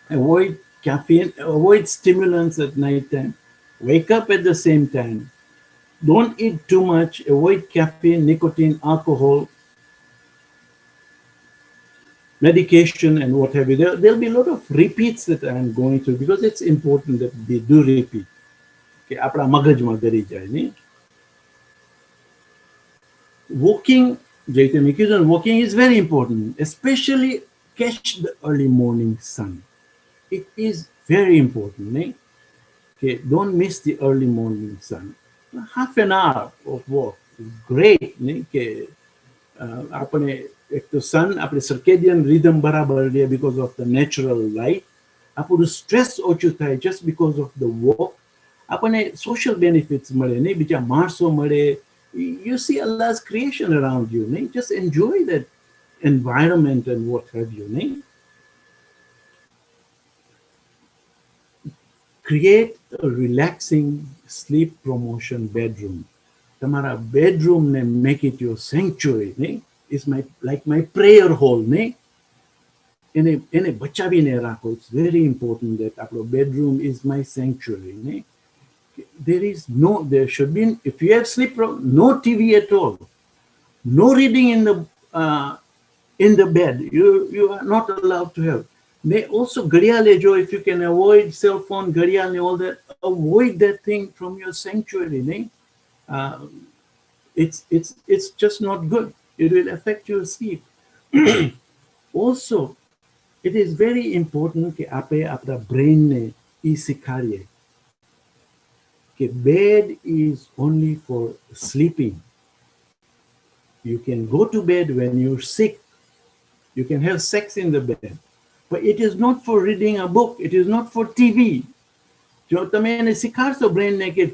avoid caffeine, avoid stimulants at night time, wake up at the same time, don't eat too much, avoid caffeine, nicotine, alcohol, medication and what have you. There'll be a lot of repeats that I'm going through because it's important that we do repeat. કે આપણા મગજમાં કરી જાય, નહીં? Walking, walking is very important, especially catch the early morning sun. It is very important, નહીં? Okay, don't miss the early morning sun. Half an hour of walk is great, નહીં? કે આપણે એક તો sun, આપણે circadian rhythm બરાબર રહે because of the natural light. આપણું stress ઓછું થાય just because of the walk. આપણને social benefits મળે, નહીં? બીજા માણસો મળે. You see Allah's creation around you, નહીં? Just enjoy that environment and what have you, નહીં? Create a relaxing sleep promotion bedroom. તમારા bedroom ને make it your sanctuary, નહીં? It's like my prayer hall, નહીં? એને બચાવીને રાખો. It's very important that our bedroom is my sanctuary, નહીં? There should be, if you have sleep problem, no TV at all, no reading in the bed. You are not allowed to have. May also ઘડિયાળ જો, if you can avoid cell phone, ઘડિયાળ and all that, avoid that thing from your sanctuary, નહીં? It's just not good. It will affect your sleep. Also, it is very important કે આપણે આપણા brain ને ઈ શીખાડીએ કે bed is only for sleeping. You can go to bed when you're sick. You can have sex in the bed. But it is not for reading a book. It is not for TV. જો તમે એને શીખાડશો brain ને કે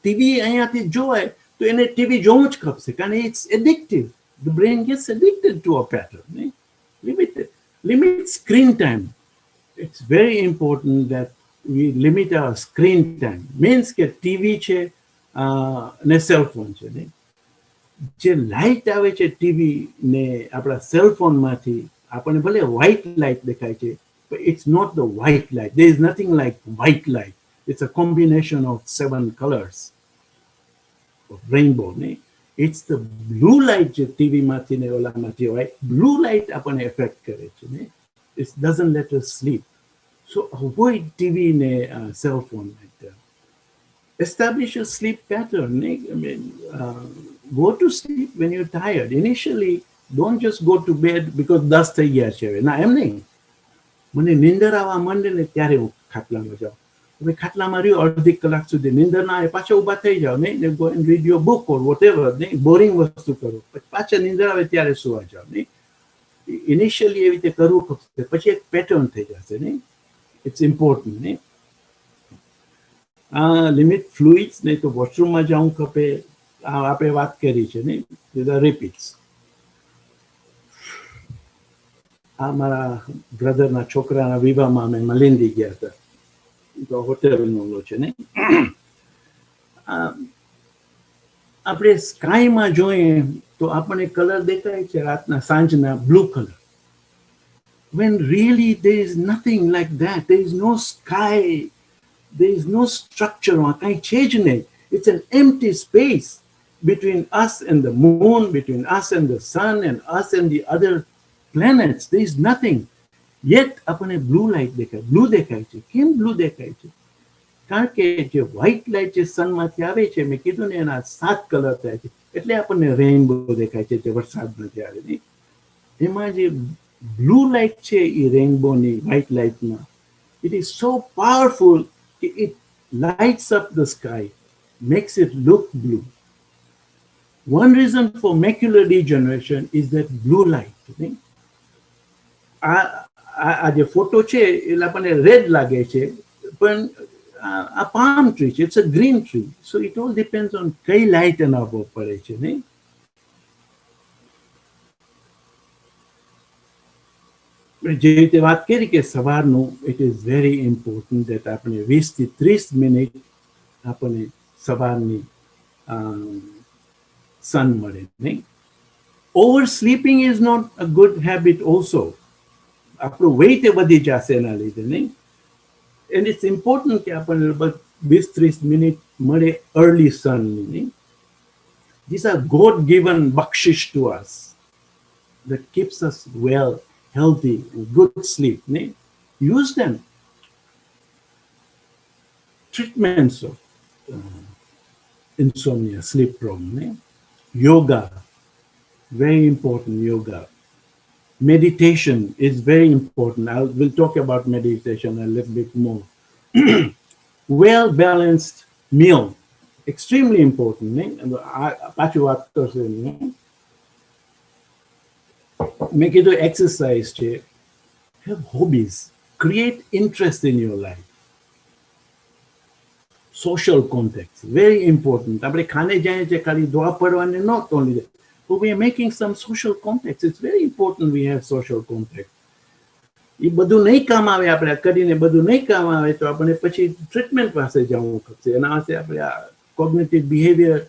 TV અહીંયાથી જોવાય તો એને TV જોવું જ ખપશે કારણ it's addictive. The brain gets addicted to a pattern. Limit screen time. It's very important that we limit our screen time. Means કે TV છે ને cell phone છે, નહીં? જે લાઇટ આવે છે TV ને આપણા cell phone માંથી આપણને ભલે white light દેખાય છે, but it's not the white light. There is nothing like white light. It's a combination of 7 colors of rainbow, નહીં? It's the blue light જે TV માંથી ને ઓલા માંથી હોય. Blue light આપણને affect કરે છે, નહીં? It doesn't let us sleep. So avoid TV ne cell phone like that. Establish a sleep pattern. I mean, go to sleep when you're tired. Initially, don't just go to bed because 10 થઈ ગયા છે. ના એમ નહીં. મને નિંદર આવવા માંડે ને ત્યારે હું ખાટલામાં જાઉં. હવે ખાટલામાં રહ્યો અડધી કલાક સુધી નિંદર ના આવે પાછા ઊભા થઈ જાઓ, નહીં? Go and read your book or whatever, નહીં? બોરિંગ વસ્તુ કરો. પાછા નિંદર આવે ત્યારે સુવા જાઓ, નહીં? Initially એવી રીતે કરવું પડશે, પછી એક પેટર્ન થઈ જશે, નહીં? It's important, નહીં? Limit fluids, નહીં તો વોશરૂમમાં જાઉં ખપે. આપણે વાત કરી છે, નહીં? These are repeats. મારા બ્રધરના છોકરાના વિવાહમાં અમે મલિંદી ગયા હતા, તો હોટેલનો લો છે, નહીં? આપણે સ્કાયમાં જોઈએ તો આપણને કલર દેખાય છે રાતના સાંજના blue colour. When really there is nothing like that. There is no sky. There is no structure. It's an empty space between us and the moon, between us and the sun, and us and the other planets. There is nothing. Yet, apane blue light dekhay. Blue dekhay che. Kem blue dekhay che? કારણ કે જે white light જે સનમાંથી આવે છે, મેં કીધું ને એના 7 કલર થાય છે, એટલે આપણને રેઇનબો દેખાય છે જે વરસાદમાં જ્યારે નહીં. એમાં જે બ્લુ લાઇટ છે એ રેઇનબોની white લાઇટમાં, it is so powerful that it lights up the sky, makes it look blue. One reason for macular degeneration is that blue light. આ જે ફોટો છે એટલે આપણને રેડ લાગે છે, પણ આ પામ ટ્રી છે, it's a green tree, so it all depends on કઈ લાઇટ એના ઉપર પડે છે નહીં. જે રીતે વાત કરી કે સવારનું, it is very important that આપણે 20 થી 30 મિનિટ આપણને સવારની સન મળે નહીં. Oversleeping is not a good habit also. આપણું વેઇટ એ વધી જશે એના લીધે નહીં. એન્ડ ઇટ્સ ઇમ્પોર્ટન્ટ કે આપણને 20-30 મિનિટ મળે અર્લી સનની નહીં. ધીસ આર ગોડ ગિવન બક્ષિશ to us that keeps us well, healthy, good sleep. Use them. Treatments of insomnia, sleep problem. Yoga, very important. Yoga. Meditation is very important. We'll talk about meditation a little bit more. Well-balanced meal, extremely important. પાછું વાત કરશે નહીં. મેં કીધું exercise છે. Have hobbies. Create interest in your life. Social contacts, very important. આપણે ખાને જાય છે ખાલી દવા પડવાને not only that, but we are making some social contacts. It's very important we have social contacts. એ બધું નહીં કામ આવે, આપણે કરીને બધું નહીં કામ આવે તો આપણે પછી ટ્રીટમેન્ટ પાસે જવું પડશે. એના પાસે આપણે આ cognitive behaviour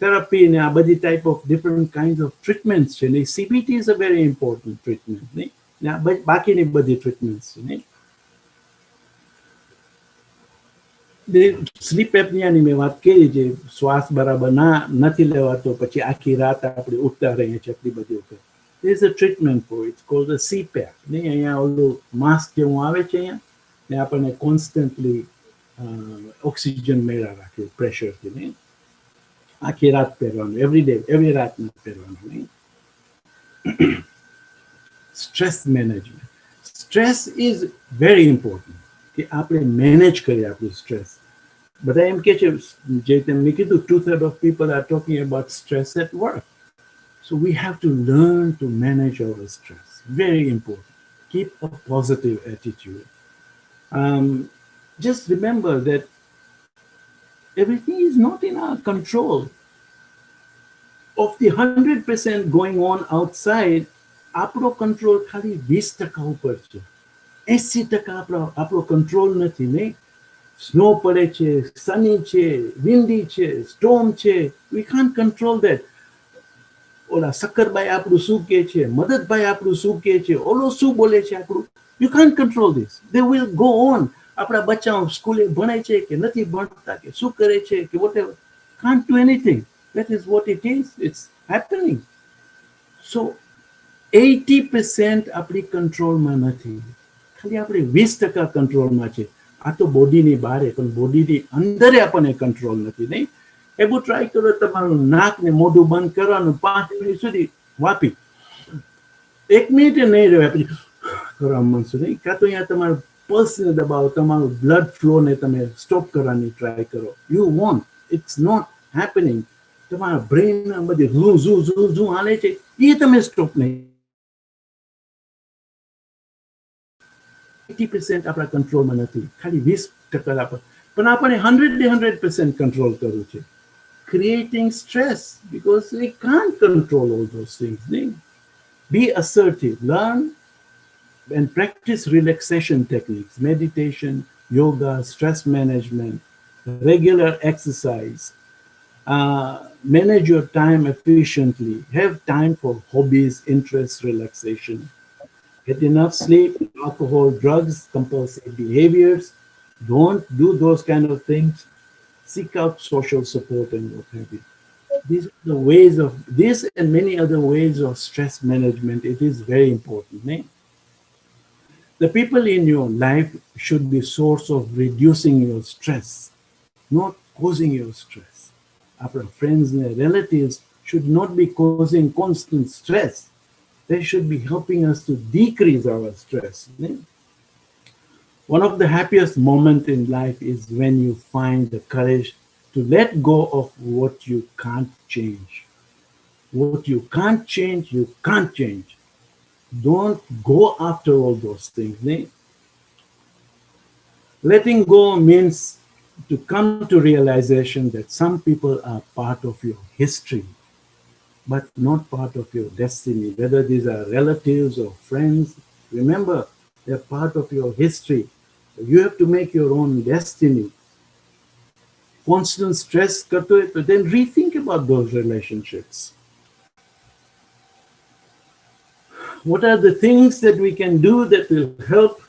therapy and a body type of different kinds of treatments. CBT is a very important treatment. બાકી ની બધી treatments. સ્લીપ એપનિયાની મેં વાત કરી છે, શ્વાસ બરાબર નથી લેવાતો, પછી આખી રાત આપણે ઉઠતા રહીએ છીએ આટલી બધી વખત. There is a treatment for it. It's called the CPAP. અહીંયા ઓલું માસ્ક જેવું આવે છે અહીંયા, ને આપણને કોન્સ્ટન્ટલી ઓક્સિજન મેળા રાખે પ્રેશરથી નહીં. આખી રાત પહેરવાનું, એવરી ડે, એવરી રાત પહેરવાનું નહીં. Stress management. Stress is very important કે આપણે મેનેજ કરીએ આપણું સ્ટ્રેસ. બધા એમ કે છે, જે મેં કીધું 2/3 of people are talking about stress at work. So we have to learn to manage our stress. Very important. Keep a positive attitude. Just remember that everything is not in our control. Of the 100% going on outside, આપણો control ખાલી 20% ઉપર છે. 80% આપણો control નથી નહીં. Snow પડે છે, સની છે, વિન્ડી છે, સ્ટોર્મ છે, we can't control that. ઓલા શક્કરભાઈ આપણું શું કહે છે, મદદભાઈ આપણું શું કહે છે, ઓલો શું બોલે છે આપણું, you can't control this. They will go on. આપણા બચ્ચાઓ સ્કૂલે ભણે છે કે નથી ભણતા, કે શું કરે છે, કે whatever, can't do anything. That is what it is. It's happening. So 80% આપણી કંટ્રોલમાં નથી, ખાલી આપણે 20% કંટ્રોલમાં છે. આ તો બોડીની બહાર, પણ બોડીની અંદર આપણને કંટ્રોલ નથી નહીં. એવું ટ્રાય કરો, તમારું નાક ને મોઢું બંધ કરવાનું 5 મિનિટ સુધી વાપી, 1 મિનિટ નહીં રહે પછી કરવા માંગશો નહીં. કાં તો અહીંયા તમારું પલ્સને દબાવો, તમારું બ્લડ ફ્લોને તમે સ્ટોપ કરવાની ટ્રાય કરો. You want, it's not happening. તમારા બ્રેઇન બધી ઝૂ હાલે છે, એ તમે સ્ટોપ નહીં. 80% આપણા કંટ્રોલમાં નથી, ખાલી 20% આપણે, પણ આપણે 100% કંટ્રોલ કરવું છે. Creating stress because we can't control all those things. Be assertive, learn and practice relaxation techniques, meditation, yoga, stress management, regular exercise. Manage your time efficiently. Have time for hobbies, interests, relaxation. Get enough sleep, alcohol, drugs, compulsive behaviors. Don't do those kind of things. Seek out social support and what have you. These are the ways of this and many other ways of stress management. It is very important. The people in your life should be source of reducing your stress, not causing your stress. Our friends and relatives should not be causing constant stress. They should be helping us to decrease our stress. One of the happiest moments in life is when you find the courage to let go of what you can't change. What you can't change, you can't change. Don't go after all those things. Letting go means to come to realization that some people are part of your history, but not part of your destiny. Whether these are relatives or friends, remember, they're part of your history. You have to make your own destiny. Constant stress, then rethink about those relationships. What are the things that we can do that will help?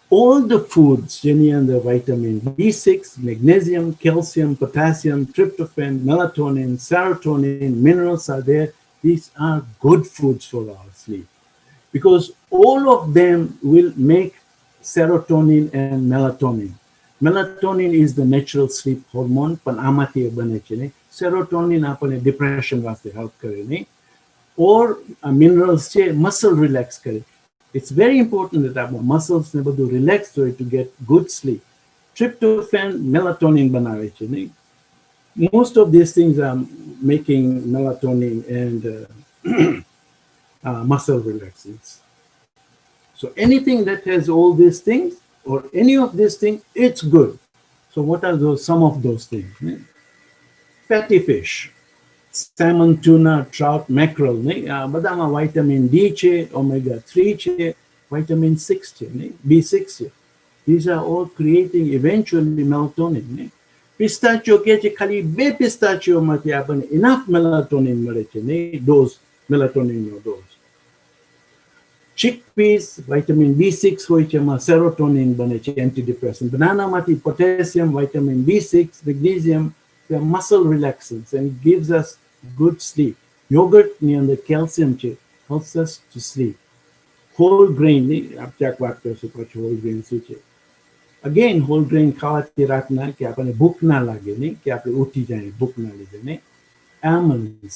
All the foods, Jenny, and the vitamin B6, magnesium, calcium, potassium, tryptophan, melatonin, serotonin, minerals are there. These are good foods for our sleep because all of them will make serotonin and melatonin. Melatonin is the natural sleep hormone, પણ આમાંથી બને છે ને. Serotonin આપણને depression વાસ્તે help કરે ને. Or minerals છે muscle relax કરે. It's very important that our muscles never do relax to get good sleep. Tryptophan, melatonin બનાવે છે ને. Most of these things are making melatonin and muscle relaxants. So anything that has all these things or any of these things, it's good. So what are some of those things? Fatty fish, salmon, tuna, trout, mackerel, બધામાં vitamin D છે, omega 3 છે, vitamin 6 છે, B6 છે. These are all creating eventually melatonin. Pistachio કે છે ખાલી 2 પિસ્તાચિયોમાંથી આપણને enough melatonin મળે છે, dose melatoninનો dose. Chickpeas, vitamin B6 હોય છે, એમાં serotonin બને છે, antidepressant. Bananaમાંથી potassium, vitamin B6, magnesium, they are muscle relaxants and it gives us good sleep. Yogurt near the calcium helps us to sleep. Whole grain, whole grain. Again, whole grain ખાવાથી રાતના કે આપણને ભૂખ ના લાગે ને કે આપણે ઉઠી જાય ભૂખ ના લીધે ને. Almonds,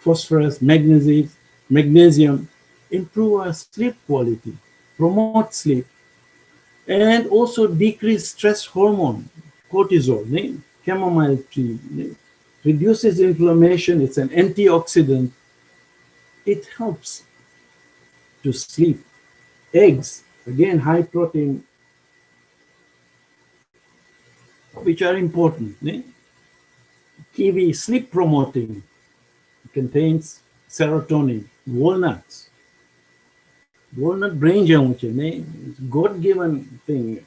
phosphorus, magnesium improve our sleep quality, promote sleep, and also decrease stress hormone, cortisol, chamomile tree, reduces inflammation. It's an antioxidant. It helps to sleep. Eggs, again, high protein, which are important. Kiwi, sleep promoting, contains serotonin. Walnuts, walnut brain jam છે ને, God given thing,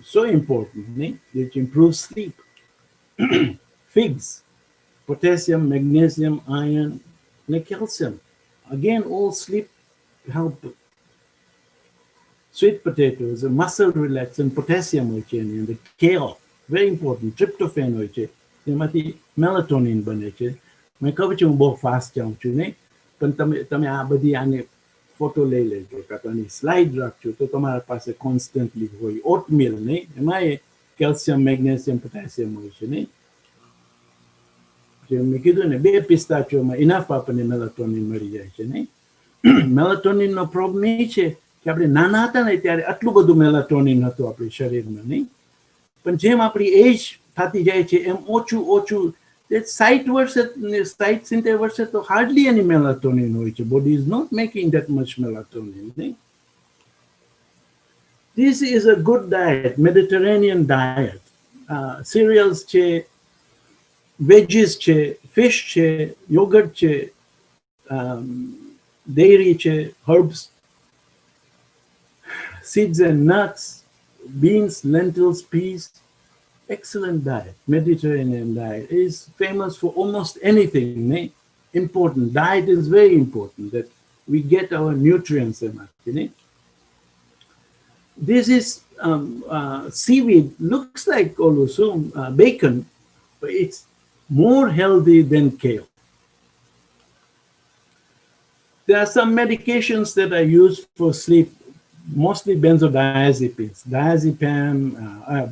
so important, which improves sleep. Figs, potassium, magnesium, iron, and calcium. Again, all sleep help. Sweet potatoes, muscle relaxant, potassium હોય છે, and the kale, very important, tryptophan હોય છે, તેમાંથી melatonin બને છે. મેં કહું છું હું બહુ ફાસ્ટ જાઉં છું ને, પણ તમે આ બધી આને ફોટો લઈ લેજો કાં તો આની સ્લાઇડ રાખજો તો તમારા પાસે કોન્સ્ટન્ટલી હોય. ઓટમીલ નહીં, એમાં કેલ્શિયમ, મેગ્નેશિયમ, પોટેશિયમ હોય છે નહીં. મેં કીધું ને 2 પિસ્તાચિયોમાં ઇનફ આપણને મેલાટોનિન મળી જાય છે નહીં. મેલાટોનિનનો પ્રોબ્લેમ એ છે કે આપણે નાના હતા ને ત્યારે આટલું બધું મેલાટોનિન હતું આપણી શરીરમાં નહીં, પણ જેમ આપણી એજ થતી જાય છે એમ ઓછું સાઈઠ વર્ષે 70 વર્ષે તો હાર્ડલી એની મેલાટોનિન હોય છે. Body is not making that much melatonin નહીં. This is a good diet, Mediterranean diet. Cereals છે, veggies છે, fish છે, yogurt છે, dairy છે, herbs, seeds and nuts, beans, lentils, peas. Excellent diet. Mediterranean diet is famous for almost anything. Important. Diet is very important that we get our nutrients enough. This is seaweed. Looks like also bacon, but it's more healthy than kale. There are some medications that are used for sleep, mostly benzodiazepines, diazepam,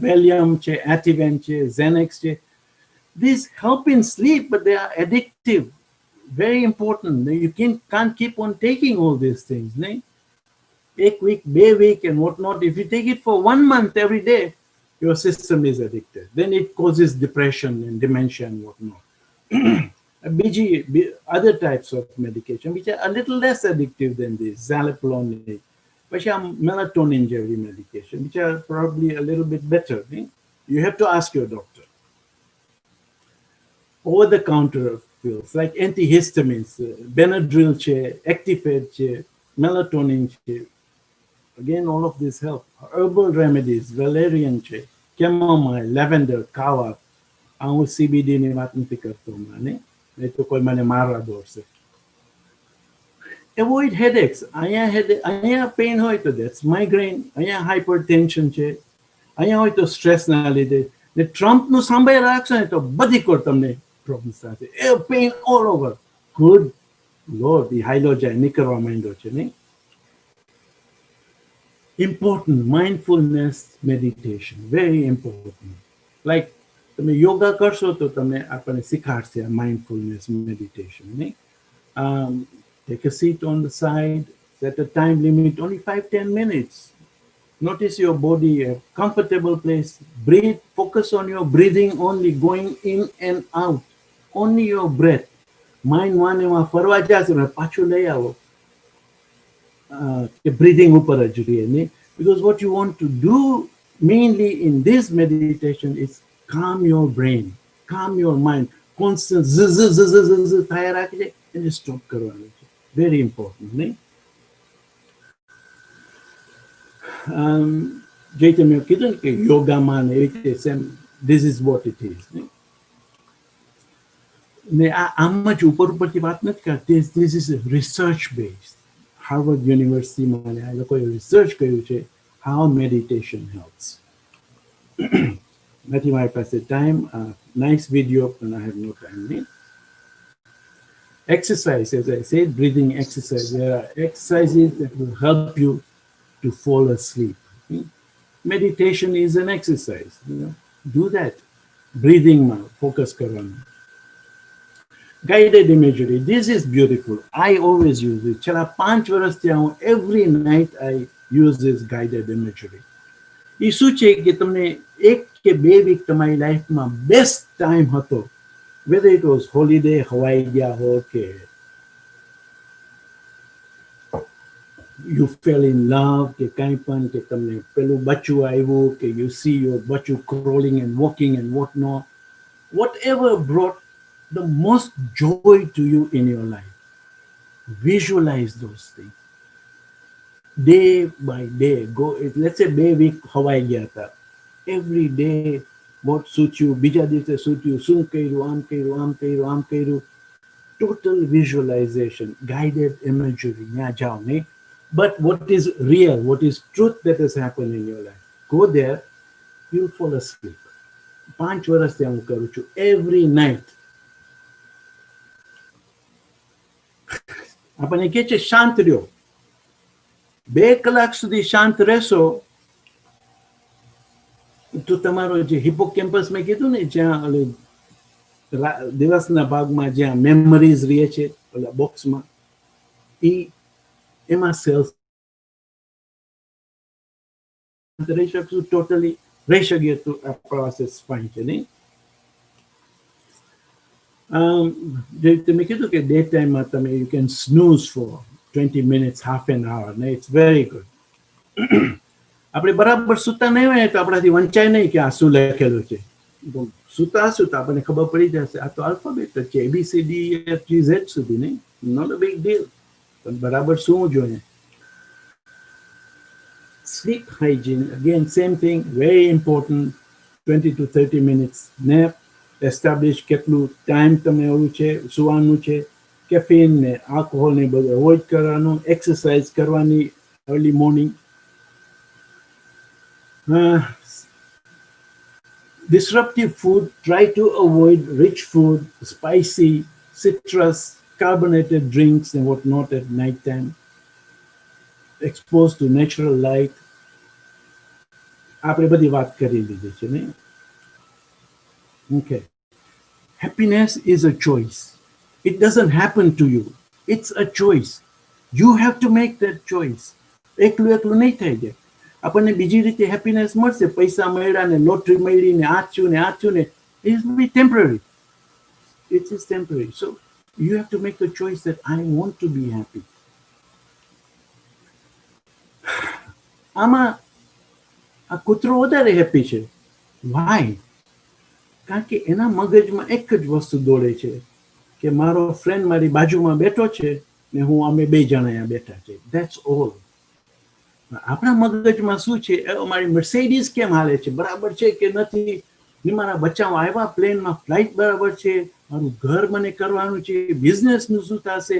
Valium, Ativan, Xanax. These help in sleep, but they are addictive. Very important. You can't keep on taking all these things. Ek week, bay week, and whatnot. If you take it for 1 month every day, your system is addicted. Then it causes depression and dementia and whatnot. Other types of medication, which are a little less addictive than this, zalopolonic, which are melatonin jelly medication, which are probably a little bit better. You have to ask your doctor. Over-the-counter pills like antihistamines, Benadryl, Actifed, melatonin. Again, all of this help. Herbal remedies, valerian, chamomile, lavender, kawa. હું CBD ની વાત નથી કરતો હમણાં, નહીં તો કોઈ મને મારવા દોડશે. Avoid headaches. અહીંયા પેઇન હોય તો that's migraine. અહીંયા hypertension છે. અહીંયા હોય તો સ્ટ્રેસના લીધે. ને ટ્રમ્પનું સાંભળી રાખશો ને તો બધી કોર તમને પ્રોબ્લેમ થશે. એ pain all over. Good lord, એ હાઈલો જાય, નીકળવા માંડ્યો છે, નહીં? Important mindfulness meditation, very important. Like તમે યોગા કરશો તો તમને આપણને શીખાડશે આ mindfulness meditation. Take a seat on the side, set a time limit, only 5-10 minutes. Notice your body, a comfortable place. Breathe, focus on your breathing only, going in and out. Only your breath. Mind one એમાં ફરવા જશે, પાછું લઈ આવો. Breathing ઉપર જ રહીએ. Because what you want to do mainly in this meditation is calm your brain, calm your mind. Constant થાય રાખે છે એને સ્ટોપ કરવાનું છે. Very important, નહીં? જે તમે કીધું ને કે યોગામાં ને એવી રીતે same, this is what it is. ને આમ જ ઉપરથી વાત નથી કરતી. This is research based. Harvard University માં આ લોકોએ રિસર્ચ કર્યું છે how meditation helps. નથી મારી પાસે time. Nice video, and I have no time. Exercise, as I said, breathing exercise. There are exercises that will help you to fall asleep. Meditation is an exercise. Do that. Breathing, focus karanu. Guided imagery. This is beautiful. I always use it. Chala 5 વર્ષથી every night I use this guided imagery. એ શું છે કે તમને 1 કે 2 week તમારી લાઈફમાં best time હતો, whether it was holiday, હવાઈ ગયા હો કે you fell in love કે કંઈ પણ, કે તમને પેલું બચ્ચું આવ્યું, કે you see your બચ્ચું crawling and walking and whatnot, whatever brought the most joy to you in your life, visualize those things. Day by day, go. Let's say 2 week હવાઈ ગયા હતા. Every day, what suits you, બીજા દિવસે suit you, શું કર્યું, આમ કર્યું, આમ કર્યું, આમ કર્યું. Total visualization, guided imagery. ત્યાં જાઓ, નહીં? But what is real, what is truth that has happened in your life? Go there, you'll fall asleep. 5 વર્ષથી હું કરું છું, every night. આપણને કહે છે શાંત રહ્યો. 2 કલાક સુધી શાંત રહેશો તો તમારો જે હિપોકેમ્પસ મેં કીધું ને, જ્યાં દિવસના ભાગમાં જ્યાં મેમરીઝ રહે છે ઓલા બોક્સમાં, એમાં સેલ્સ રહી શકશું, ટોટલી રહી શકીએ તો આ પ્રોસેસ ફાઇન છે, નહીં? જે તમે કીધું કે ડે ટાઈમમાં તમે you can snooze for 20 minutes, half an hour. It's very good. આપણે બરાબર સૂતા નહીં હોય તો આપણાથી વંચાય નહીં કે આ શું લખેલું છે. સૂતા હશું તો આપણને ખબર પડી જશે આ તો આલ્ફાબેટ જ છે, ABCDEFGZ સુધી, નહીં? Not a big deal. પણ બરાબર સૂવું જોઈએ. Sleep hygiene, again, same thing, very important. 20 to 30 minutes nap. Establish કેટલું ટાઈમ તમે ઓલું છે, સુવાનું છે. કેફીન ને આલ્કોહોલ ને બધું અવોઇડ કરવાનું. એક્સરસાઇઝ કરવાની early morning. Disruptive food, try to avoid rich food, spicy, citrus, carbonated drinks and whatnot at night time, exposed to natural light. આપણે બધી વાત કરી લીધી છે ને. Okay. Happiness is a choice. It doesn't happen to you. It's a choice. You have to make that choice. એકલું એકલું નહીં થઈ જાય. આપણને બીજી રીતે હેપીનેસ મળશે, પૈસા મળ્યા ને લોટરી મળી ને આ થયું ને it will be temporary. It is temporary. So you have to make the choice that I want to be happy. આમાં આ કૂતરો વધારે હેપી છે. Why? કારણ કે એના મગજમાં એક જ વસ્તુ દોડે છે કે મારો ફ્રેન્ડ મારી બાજુમાં બેઠો છે ને હું અમે બે જણા અહીંયા બેઠા છે. That's all. આપણા મગજમાં શું છે, અમારી મર્સિડીઝ કેમ હાલે છે, બરાબર છે કે નથી, ને મારા બચ્ચાઓ આવ્યા પ્લેનમાં, ફ્લાઇટ બરાબર છે, મારું ઘર મને કરવાનું છે, બિઝનેસનું શું થશે,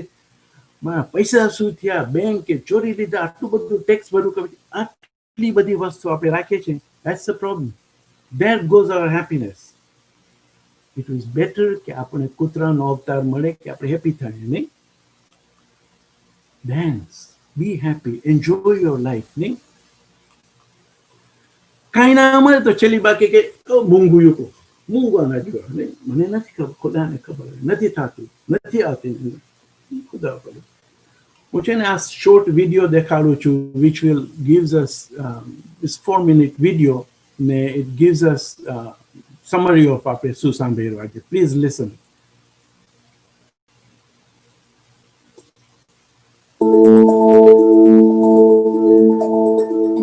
મારા પૈસા શું થયા, બેંકે ચોરી લીધા, આટલું બધું ટેક્સ ભરવું કરવું, આટલી બધી વસ્તુ આપણે રાખીએ છીએ. That's the problem. There goes our happiness. It was better કે આપણે કૂતરાનો અવતાર મળે કે આપણે હેપી થાય, નહીં? Dance, be happy, enjoy your life, નહીં? કાંઈ ના મળે તો છેલ્લી બાકી કે મૂંગું મૂંગવાના જેવા, નહીં? મને નથી ખબર, ખુદાને ખબર, નથી થતું, નથી આવતી, ખુદા ખબર. હું છે ને આ શોર્ટ વિડીયો દેખાડું છું, which will gives us this 4-minute video, ને it gives us summary of આપણે શું સાંભળી રહ્યા છે. Please listen.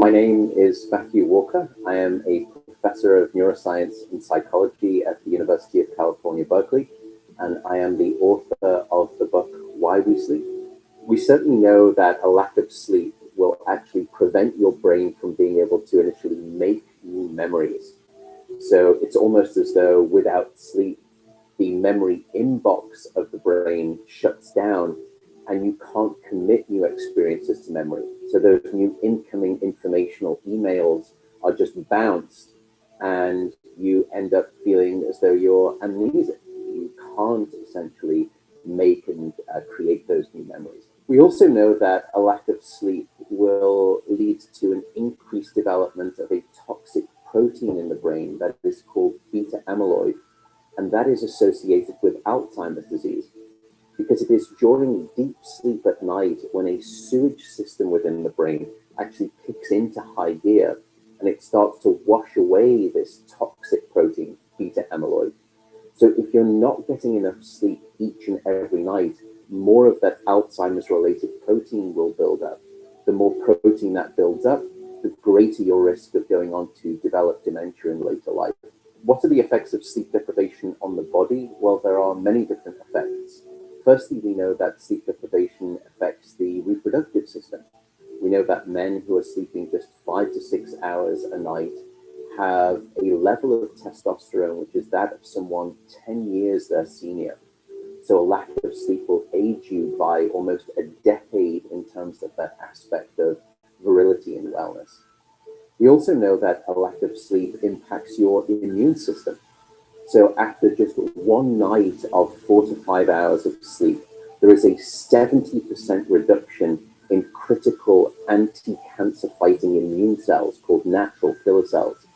My name is Matthew Walker. I am a professor of neuroscience and psychology at the University of California, Berkeley, and I am the author of the book Why We Sleep. We certainly know that a lack of sleep will actually prevent your brain from being able to initially make new memories. So it's almost as though without sleep, the memory inbox of the brain shuts down and you can't commit new experiences to memory. So those new incoming informational emails are just bounced and you end up feeling as though you're amnesic. You can't essentially make and create those new memories. We also know that a lack of sleep will lead to an increased development of a toxic protein in the brain that is called beta amyloid, and that is associated with Alzheimer's disease, because it is during deep sleep at night when a sewage system within the brain actually kicks into high gear and it starts to wash away this toxic protein, beta amyloid. So if you're not getting enough sleep each and every night, more of that Alzheimer's related protein will build up. The more protein that builds up, the greater your risk of going on to develop dementia in later life. What are the effects of sleep deprivation on the body? Well, there are many different effects. Firstly, we know that sleep deprivation affects the reproductive system. We know that men who are sleeping just 5 to 6 hours a night have a level of testosterone which is that of someone 10 years their senior. So a lack of sleep will age you by almost a decade in terms of that aspect of virility and wellness. We also know that a lack of sleep impacts your immune system. So after just one night of 4 to 5 hours of sleep, there is a 70% reduction in critical anti-cancer fighting immune cells called natural killer cells.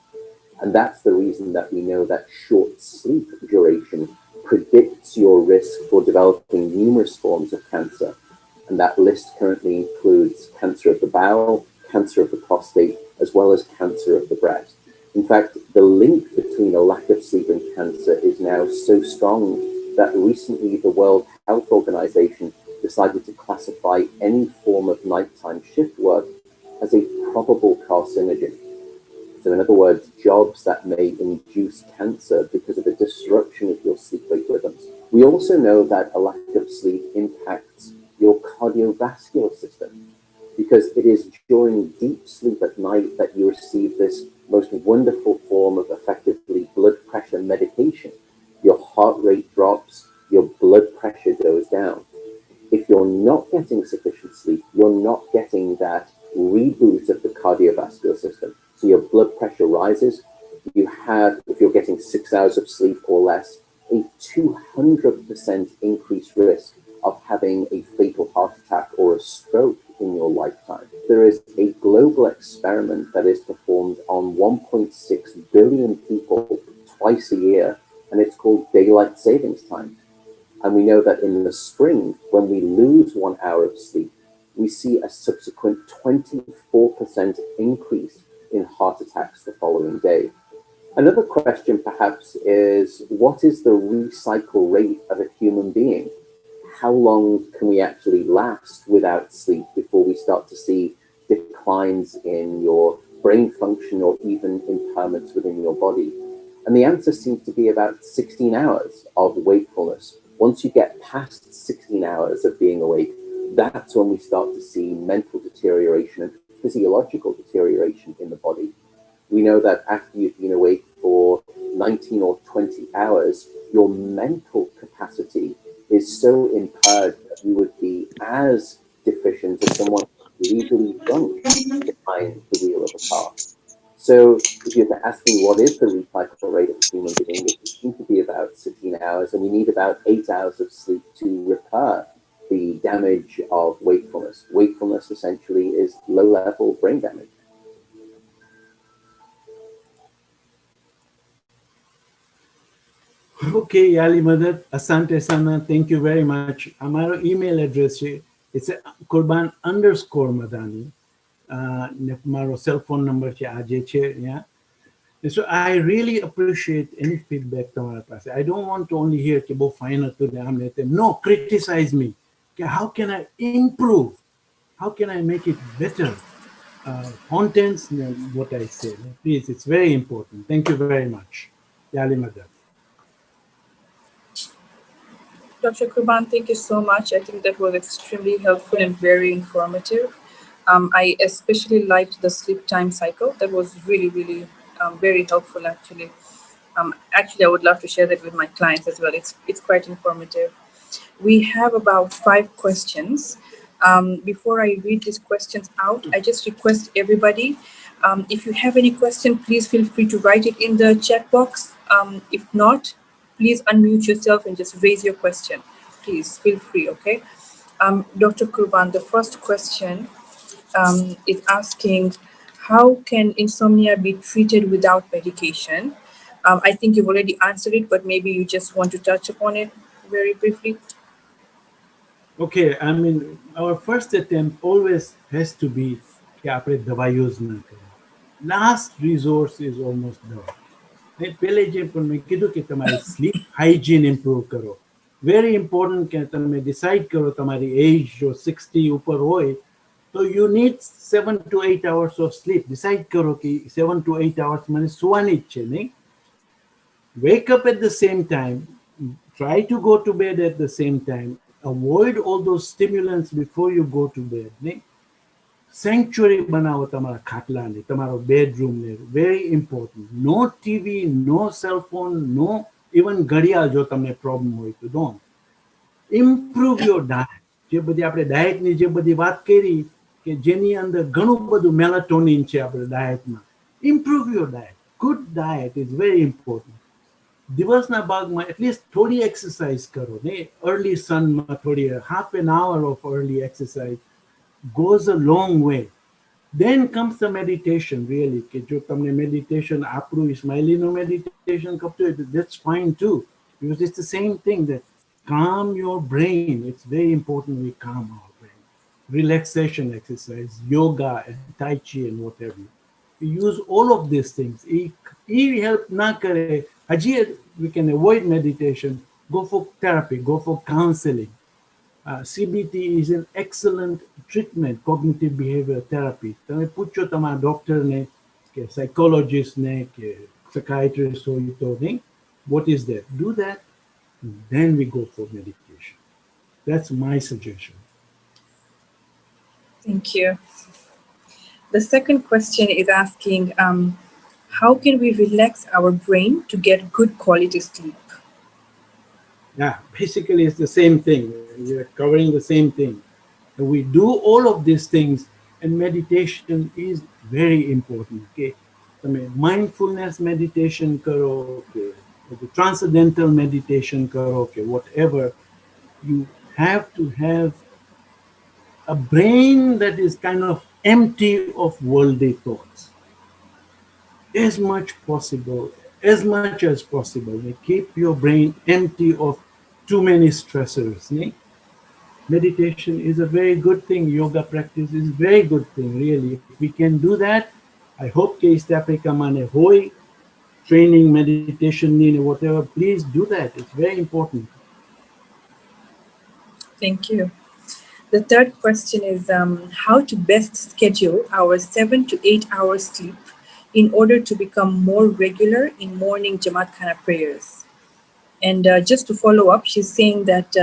And that's the reason that we know that short sleep duration predicts your risk for developing numerous forms of cancer. And that list currently includes cancer of the bowel, cancer of the prostate, as well as cancer of the breast. In fact, the link between a lack of sleep and cancer is now so strong that recently the World Health Organization decided to classify any form of nighttime shift work as a probable carcinogen. So in other words, jobs that may induce cancer because of a disruption of your sleep-wake rhythms. We also know that a lack of sleep impacts your cardiovascular system, because it is during deep sleep at night that you receive this most wonderful form of effectively blood pressure medication. Your heart rate drops, your blood pressure goes down. If you're not getting sufficient sleep, you're not getting that reboot of the cardiovascular system. So your blood pressure rises. You have, if you're getting 6 hours of sleep or less, a 200% increased risk of having a fatal heart attack or a stroke in your lifetime. There is a global experiment that is performed on 1.6 billion people twice a year, and it's called daylight savings time. And we know that in the spring, when we lose 1 hour of sleep, we see a subsequent 24% increase in heart attacks the following day. Another question perhaps is, what is the recycle rate of a human being? How long can we actually last without sleep before we start to see declines in your brain function or even impairments within your body? And the answer seems to be about 16 hours of wakefulness. Once you get past 16 hours of being awake, that's when we start to see mental deterioration and physiological deterioration in the body. We know that after you've been awake for 19 or 20 hours, your mental capacity is so impaired that you would be as deficient as someone legally drunk behind the wheel of a car. So if you're to ask me what is the recycle rate of a human being, it seems to be about 16 hours, and we need about 8 hours of sleep to repair the damage of wakefulness. Wakefulness essentially is low-level brain damage. Okay, Yali Madad, Asante Sana, thank you very much. Amaro email address છે, it's Kurban _Madhani. ને મારો cell phone number છે આ જે છે અહીંયા. And so I really appreciate any feedback તમારા પાસે. I don't want to only hear કે બહુ fine હતું ને આમ ને તેમ. No, criticize me. કે how can I improve? How can I make it better? Contents, what I say. Please, it's very important. Thank you very much. Yali Madad. Dr. Kurban, thank you so much. I think that was extremely helpful and very informative. I especially liked the sleep time cycle. That was really, really very helpful, actually. Actually, I would love to share that with my clients as well. It's quite informative. We have about 5 questions. Before I read these questions out, I just request everybody, if you have any question, please feel free to write it in the chat box. If not, please unmute yourself and just raise your question. Please feel free, okay? Dr. Kurban, the first question is asking, how can insomnia be treated without medication? I think you've already answered it, but maybe you just want to touch upon it very briefly. Okay, I mean, our first attempt always has to be કે આપણે દવા use ન કરીએ. Last resource is almost done. પહેલે જે પણ મેં કીધું કે તમારી sleep hygiene improve કરો. Very important કે તમે decide કરો તમારી age જો 60 ઉપર હોય તો you need 7 to 8 hours of sleep. Decide કરો કે 7 to 8 hours મને સુવાની જ છે, નહીં? Wake up at the same time. Try to go to bed at the same time. Avoid all those stimulants before you go to bed. Sanctuary બનાવો તમારા ખાટલાને, તમારો બેડરૂમને. Very important. No TV, no cell phone, no even ઘડિયાળ જો તમને problem હોય તો don't. Improve your diet. જે બધી આપણે ડાયટની જે બધી વાત કરી કે જેની અંદર ઘણું બધું melatonin છે આપણે ડાયટમાં. Improve your diet. Good diet is very important. દિવસના ભાગમાં એટલીસ્ટ થોડી એક્સરસાઇઝ કરો ને. Early sunમાં થોડી half an hour of early exercise goes a long way. Then comes the meditation, really. કે જો તમને meditation આપણું ઇસ્માઇલીનું meditation કરતું હોય, that's fine too, because it's the same thing that calm your brain. It's very important we calm our brain. Relaxation exercise, yoga, and tai chi, and whatever. We use all of these things. If help na kare, we can avoid meditation. Go for therapy. Go for counseling. CBT is an excellent treatment, cognitive behavior therapy. તમે પૂછો તમારા ડોક્ટરને કે સાયકોલોજીસ્ટને કે psychiatrist હોય તો નહીં, what is that? Do that, then we go for medication. That's my suggestion. Thank you. The second question is asking, how can we relax our brain to get good quality sleep? Yeah, basically it's the same thing. We're covering the same thing. And we do all of these things, and meditation is very important. Okay, mindfulness meditation karo, okay, transcendental meditation karo, okay, whatever. You have to have a brain that is kind of empty of worldly thoughts. As much possible, as much as possible, keep your brain empty of too many stressors. Meditation is a very good thing. Yoga practice is a very good thing, really. If we can do that, I hope ke East Africa mane hoi training, meditation, whatever. Please do that. It's very important. Thank you. The third question is how to best schedule our 7 to 8 hours sleep in order to become more regular in morning Jamaat Khana prayers. And just to follow up, she's saying that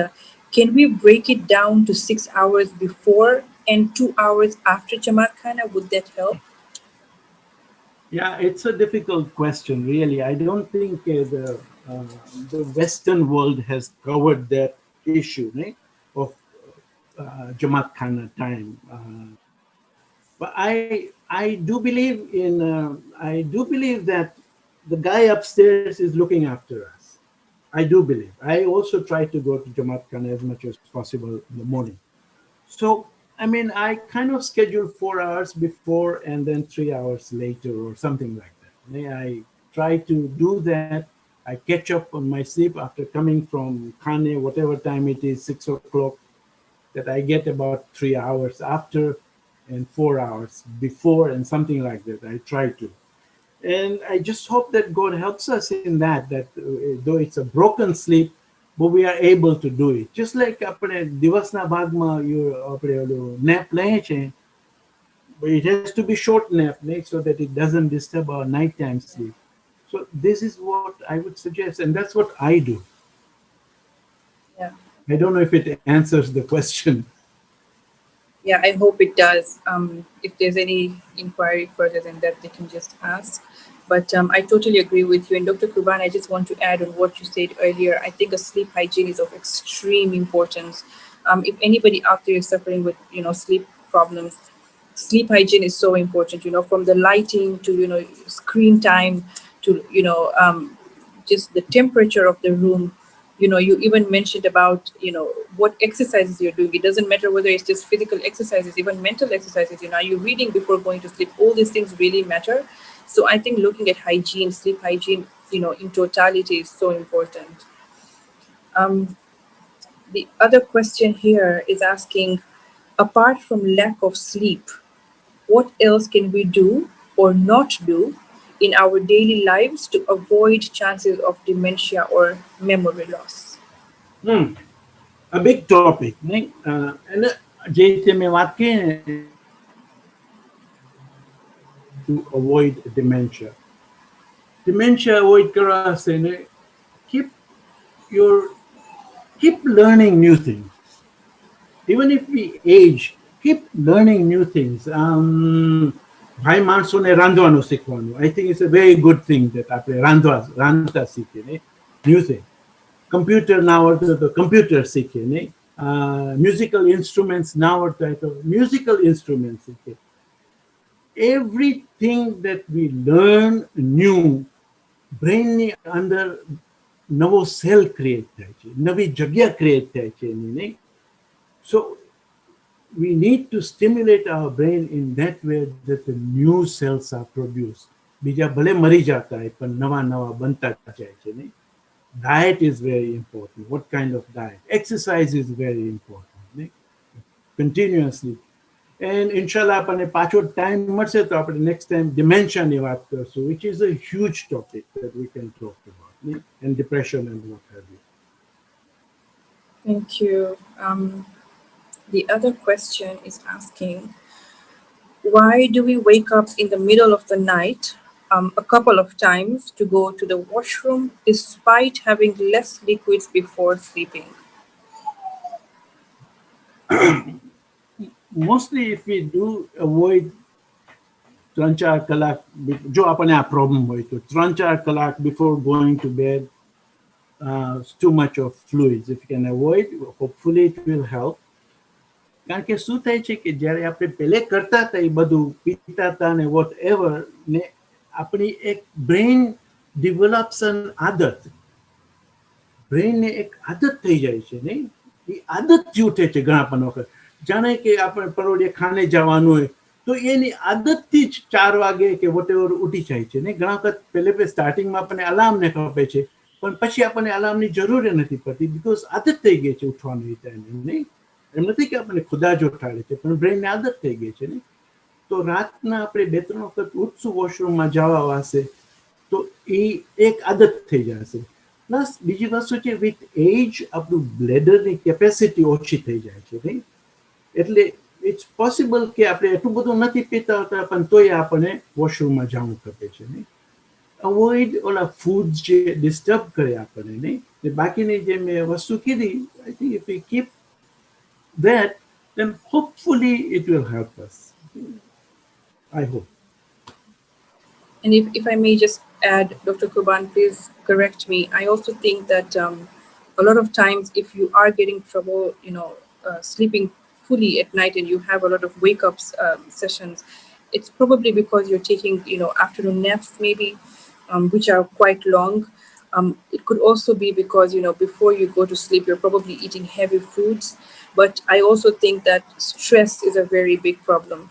can we break it down to 6 hours before and 2 hours after Jamaat Khana? Would that help? Yeah, it's a difficult question, really. I don't think the Western world has covered that issue of Jamaat Khana time. But I do believe that the guy upstairs is looking after us. I do believe. I also try to go to Jamaat Khana as much as possible in the morning. So, I mean, I kind of schedule 4 hours before and then 3 hours later or something like that. I try to do that. I catch up on my sleep after coming from Khane, whatever time it is, 6 o'clock, that I get about 3 hours after and 4 hours before and something like that. I try to. And I just hope that God helps us in that though it's a broken sleep, but we are able to do it. Just like આપણે દિવસના ભાગમાં આપણે ઓલું nap લઈએ છીએ, but it has to be short nap, so that it doesn't disturb our nighttime sleep. So this is what I would suggest, and that's what I do. Yeah. I don't know if it answers the question. Yeah, I hope it does. If there's any inquiry further than that, they can just ask. But I totally agree with you. And Dr. Kurban, I just want to add on what you said earlier. I think a sleep hygiene is of extreme importance. If anybody out there is suffering with, sleep problems, sleep hygiene is so important, from the lighting to, screen time to, just the temperature of the room. You even mentioned about, what exercises you're doing. It doesn't matter whether it's just physical exercises, even mental exercises. Are you reading before going to sleep? All these things really matter. So I think looking at hygiene, sleep hygiene, in totality is so important. The other question here is asking, apart from lack of sleep, what else can we do or not do in our daily lives to avoid chances of dementia or memory loss? A big topic. And જે રીતે મેં વાત કરી ને to avoid dementia. Dementia avoid કરવા છે ને keep your keep learning new things. Even if we age, keep learning new things. ભાઈ માણસોને રાંધવાનું શીખવાનું. I think it's a very good thing that આપણે રાંધતા શીખીએ ને new thing. Computer now the computer શીખીએ ને musical instruments now musical instruments શીખીએ. Everything that we learn new, brain ની અંદર નવો સેલ ક્રિએટ થાય છે, નવી જગ્યા ક્રિએટ થાય છે એની નહીં. So we need to stimulate our brain in that way that the new cells are produced. બીજા ભલે મરી જાતા હોય પણ નવા નવા બનતા જાય છે નહીં. Diet is very important. What kind of diet? Exercise is very important. નહીં? Continuously. And inshallah આપણને પાછો ટાઈમ મળશે તો આપણે next time dementia-ની વાત કરશું, which is a huge topic that we can talk about, નહીં? And depression and what have you. Thank you. The other question is asking, why do we wake up in the middle of the night a couple of times to go to the washroom despite having less liquids before sleeping? Mostly if we do avoid 3-4 કલાક, જો આપણને આ problem હોય તો 3-4 કલાક before going to bed, too much of fluids. If you can avoid, hopefully it will help. કારણ કે શું થાય છે કે જ્યારે આપણે પહેલે કરતા હતા એ બધું પીતા હતા ને વોટ એવર ને આપણી એક બ્રેઇન ડેવલપ્સ એન આદત, બ્રેઇનને એક આદત થઈ જાય છે નહીં એ આદતથી ઉઠે છે ઘણા પણ વખત. જાણે કે આપણે પરોઢિયે ખાને જવાનું હોય તો એની આદતથી જ 4 વાગે કે વોટેવર ઉઠી જાય છે ને. ઘણા વખત પહેલે સ્ટાર્ટિંગમાં આપણને અલાર્મને ખપે છે, પણ પછી આપણને અલાર્મની જરૂર નથી પડતી, બીકોઝ આદત થઈ ગઈ છે ઉઠવાની ટાઈમે નહીં. એમ નથી કે આપણને ખુદા જ ઉઠાડે છે, પણ બ્રેનને આદત થઈ ગઈ છે ને. તો રાતના આપણે 2-3 વખત ઉઠશું વોશરૂમમાં જવા વાસ્તે તો એ એક આદત થઈ જશે. પ્લસ બીજી વસ્તુ છે, વિથ એજ આપણું બ્લેડરની કેપેસિટી ઓછી થઈ જાય છે નહીં. એટલે ઇટ્સ પોસિબલ કે આપણે એટલું બધું નથી પીતા હોતા પણ તોય આપણને વોશરૂમમાં જવું ખપે છે નહીં. અવોઇડ ઓલા ફૂડ જે ડિસ્ટર્બ કરે આપણને નહીં. ને બાકીની જે મેં વસ્તુ કીધી, I think if V keep that, then hopefully it will help us. I hope. And if I may just add, Dr. Kurban, please correct me. I also think that a lot of times if you are getting trouble, sleeping fully at night and you have a lot of wake-up sessions, it's probably because you're taking, afternoon naps maybe, which are quite long. It could also be because, before you go to sleep, you're probably eating heavy foods. But I also think that stress is a very big problem.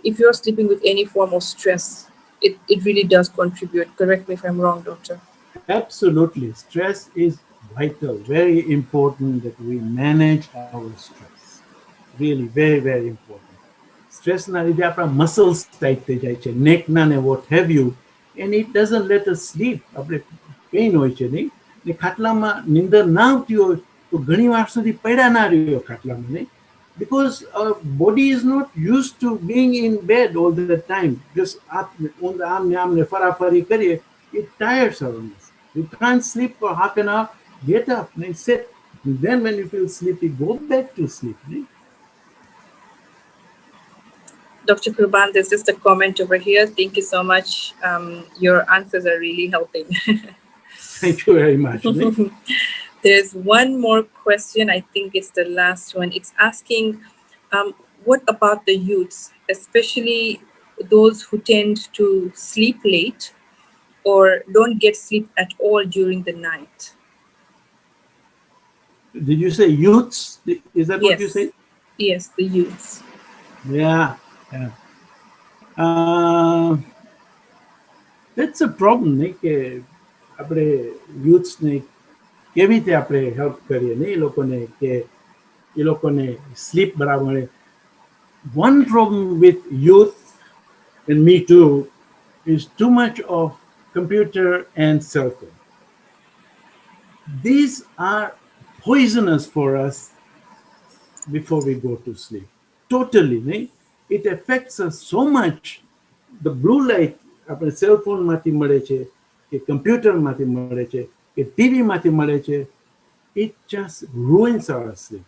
If you're sleeping with any form of stress, it really does contribute. Correct me if I'm wrong, doctor. Absolutely. Stress is vital, very important that we manage our stress. Really, very, very important. સ્ટ્રેસના લીધે આપણા muscles tight થઈ જાય છે, નેકના ને what have you, and it doesn't let us sleep. આપણે pain હોય છે નહીં, ને ખાટલામાં નિંદર ના આવતી હોય તો ઘણી વાર સુધી પડ્યા ના રહ્યો ખાટલામાં નહીં, because our body is not used to being in bed all the time. Just આમને ફરાફરી કરીએ, it tires us. You can't sleep for half an hour, get up and sit. And then when you feel sleepy, go back to sleep. Right? Dr. Kurban, there's just a comment over here. Thank you so much. Your answers are really helping. Thank you very much. Right? There's one more question. I think it's the last one. It's asking, what about the youths, especially those who tend to sleep late or don't get sleep at all during the night? Did you say youths? Is that what you Yes. said? Yes, the youths. Yeah. That's a problem નહીં કે આપણે યુથ્સને કેવી રીતે આપણે help કરીએ ને એ લોકોને કે એ લોકોને સ્લીપ બરાબર મળે. One problem with youth, and me too, is too much of computer and cell phone. These are poisonous for us before we go to sleep. Totally, nahin? It affects us so much. The blue light આપણે cell ફોનમાંથી મળે છે કે કમ્પ્યુટરમાંથી મળે છે કે ટીવીમાંથી મળે છે, it just ruins our sleep.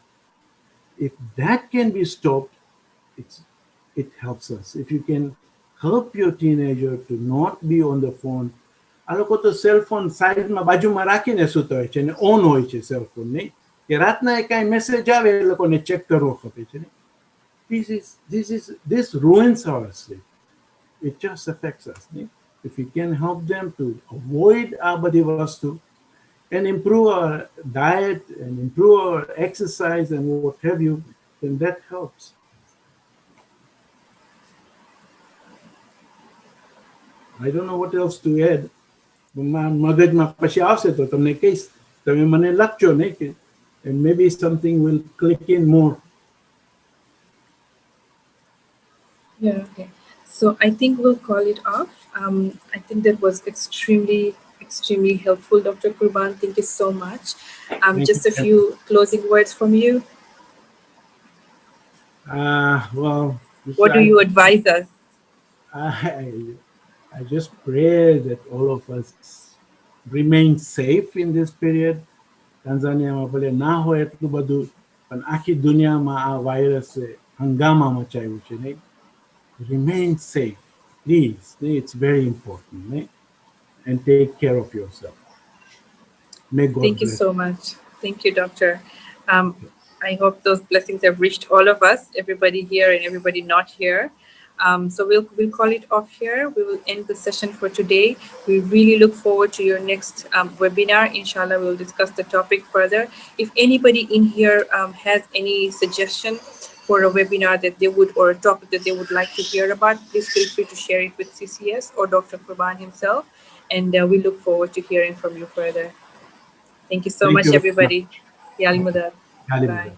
If that can be stopped, it helps us. If you can help your teenager to not be on the phone. આ લોકો તો સેલ ફોન સાઈડમાં બાજુમાં રાખીને સૂતા હોય છે અને ઓન હોય છે સેલ ફોન નહીં, કે રાતના કાંઈ મેસેજ આવે એ લોકોને ચેક કરવો ખપે છે. This ruins our sleep. It just affects us. Right? If we can help them to avoid our body vastu and improve our diet and improve our exercise and what have you, then that helps. I don't know what else to add. મગજમાં પછી આવશે તો તમને કહીશ, તમે મને લખજો નહીં કે, and maybe something will click in more. Yeah, okay. So I think we'll call it off. I think that was extremely helpful, Dr. Kurban. Thank you so much. Just a few closing words from you. Well, What do you advise us? I just pray that all of us remain safe in this period. Tanzania ભલે ના હોય એટલું બધું, પણ આખી દુનિયામાં આ વાયરસે હંગામા મચાવ્યું છે નહીં. Remain safe, please. It's very important. Right? And take care of yourself. May God Thank you bless. so much. Thank you, Doctor. I hope those blessings have reached all of us, everybody here and everybody not here. So we'll call it off here. We will end the session for today. We really look forward to your next webinar. Inshallah, we'll discuss the topic further. If anybody in here has any suggestion for a webinar that they would, or a topic that they would like to hear about, please feel free to share it with CCS or Dr. Kurban himself. And we look forward to hearing from you further. Thank you so Thank much, you. everybody. Yal Mudar. Yali Bye. Mudar.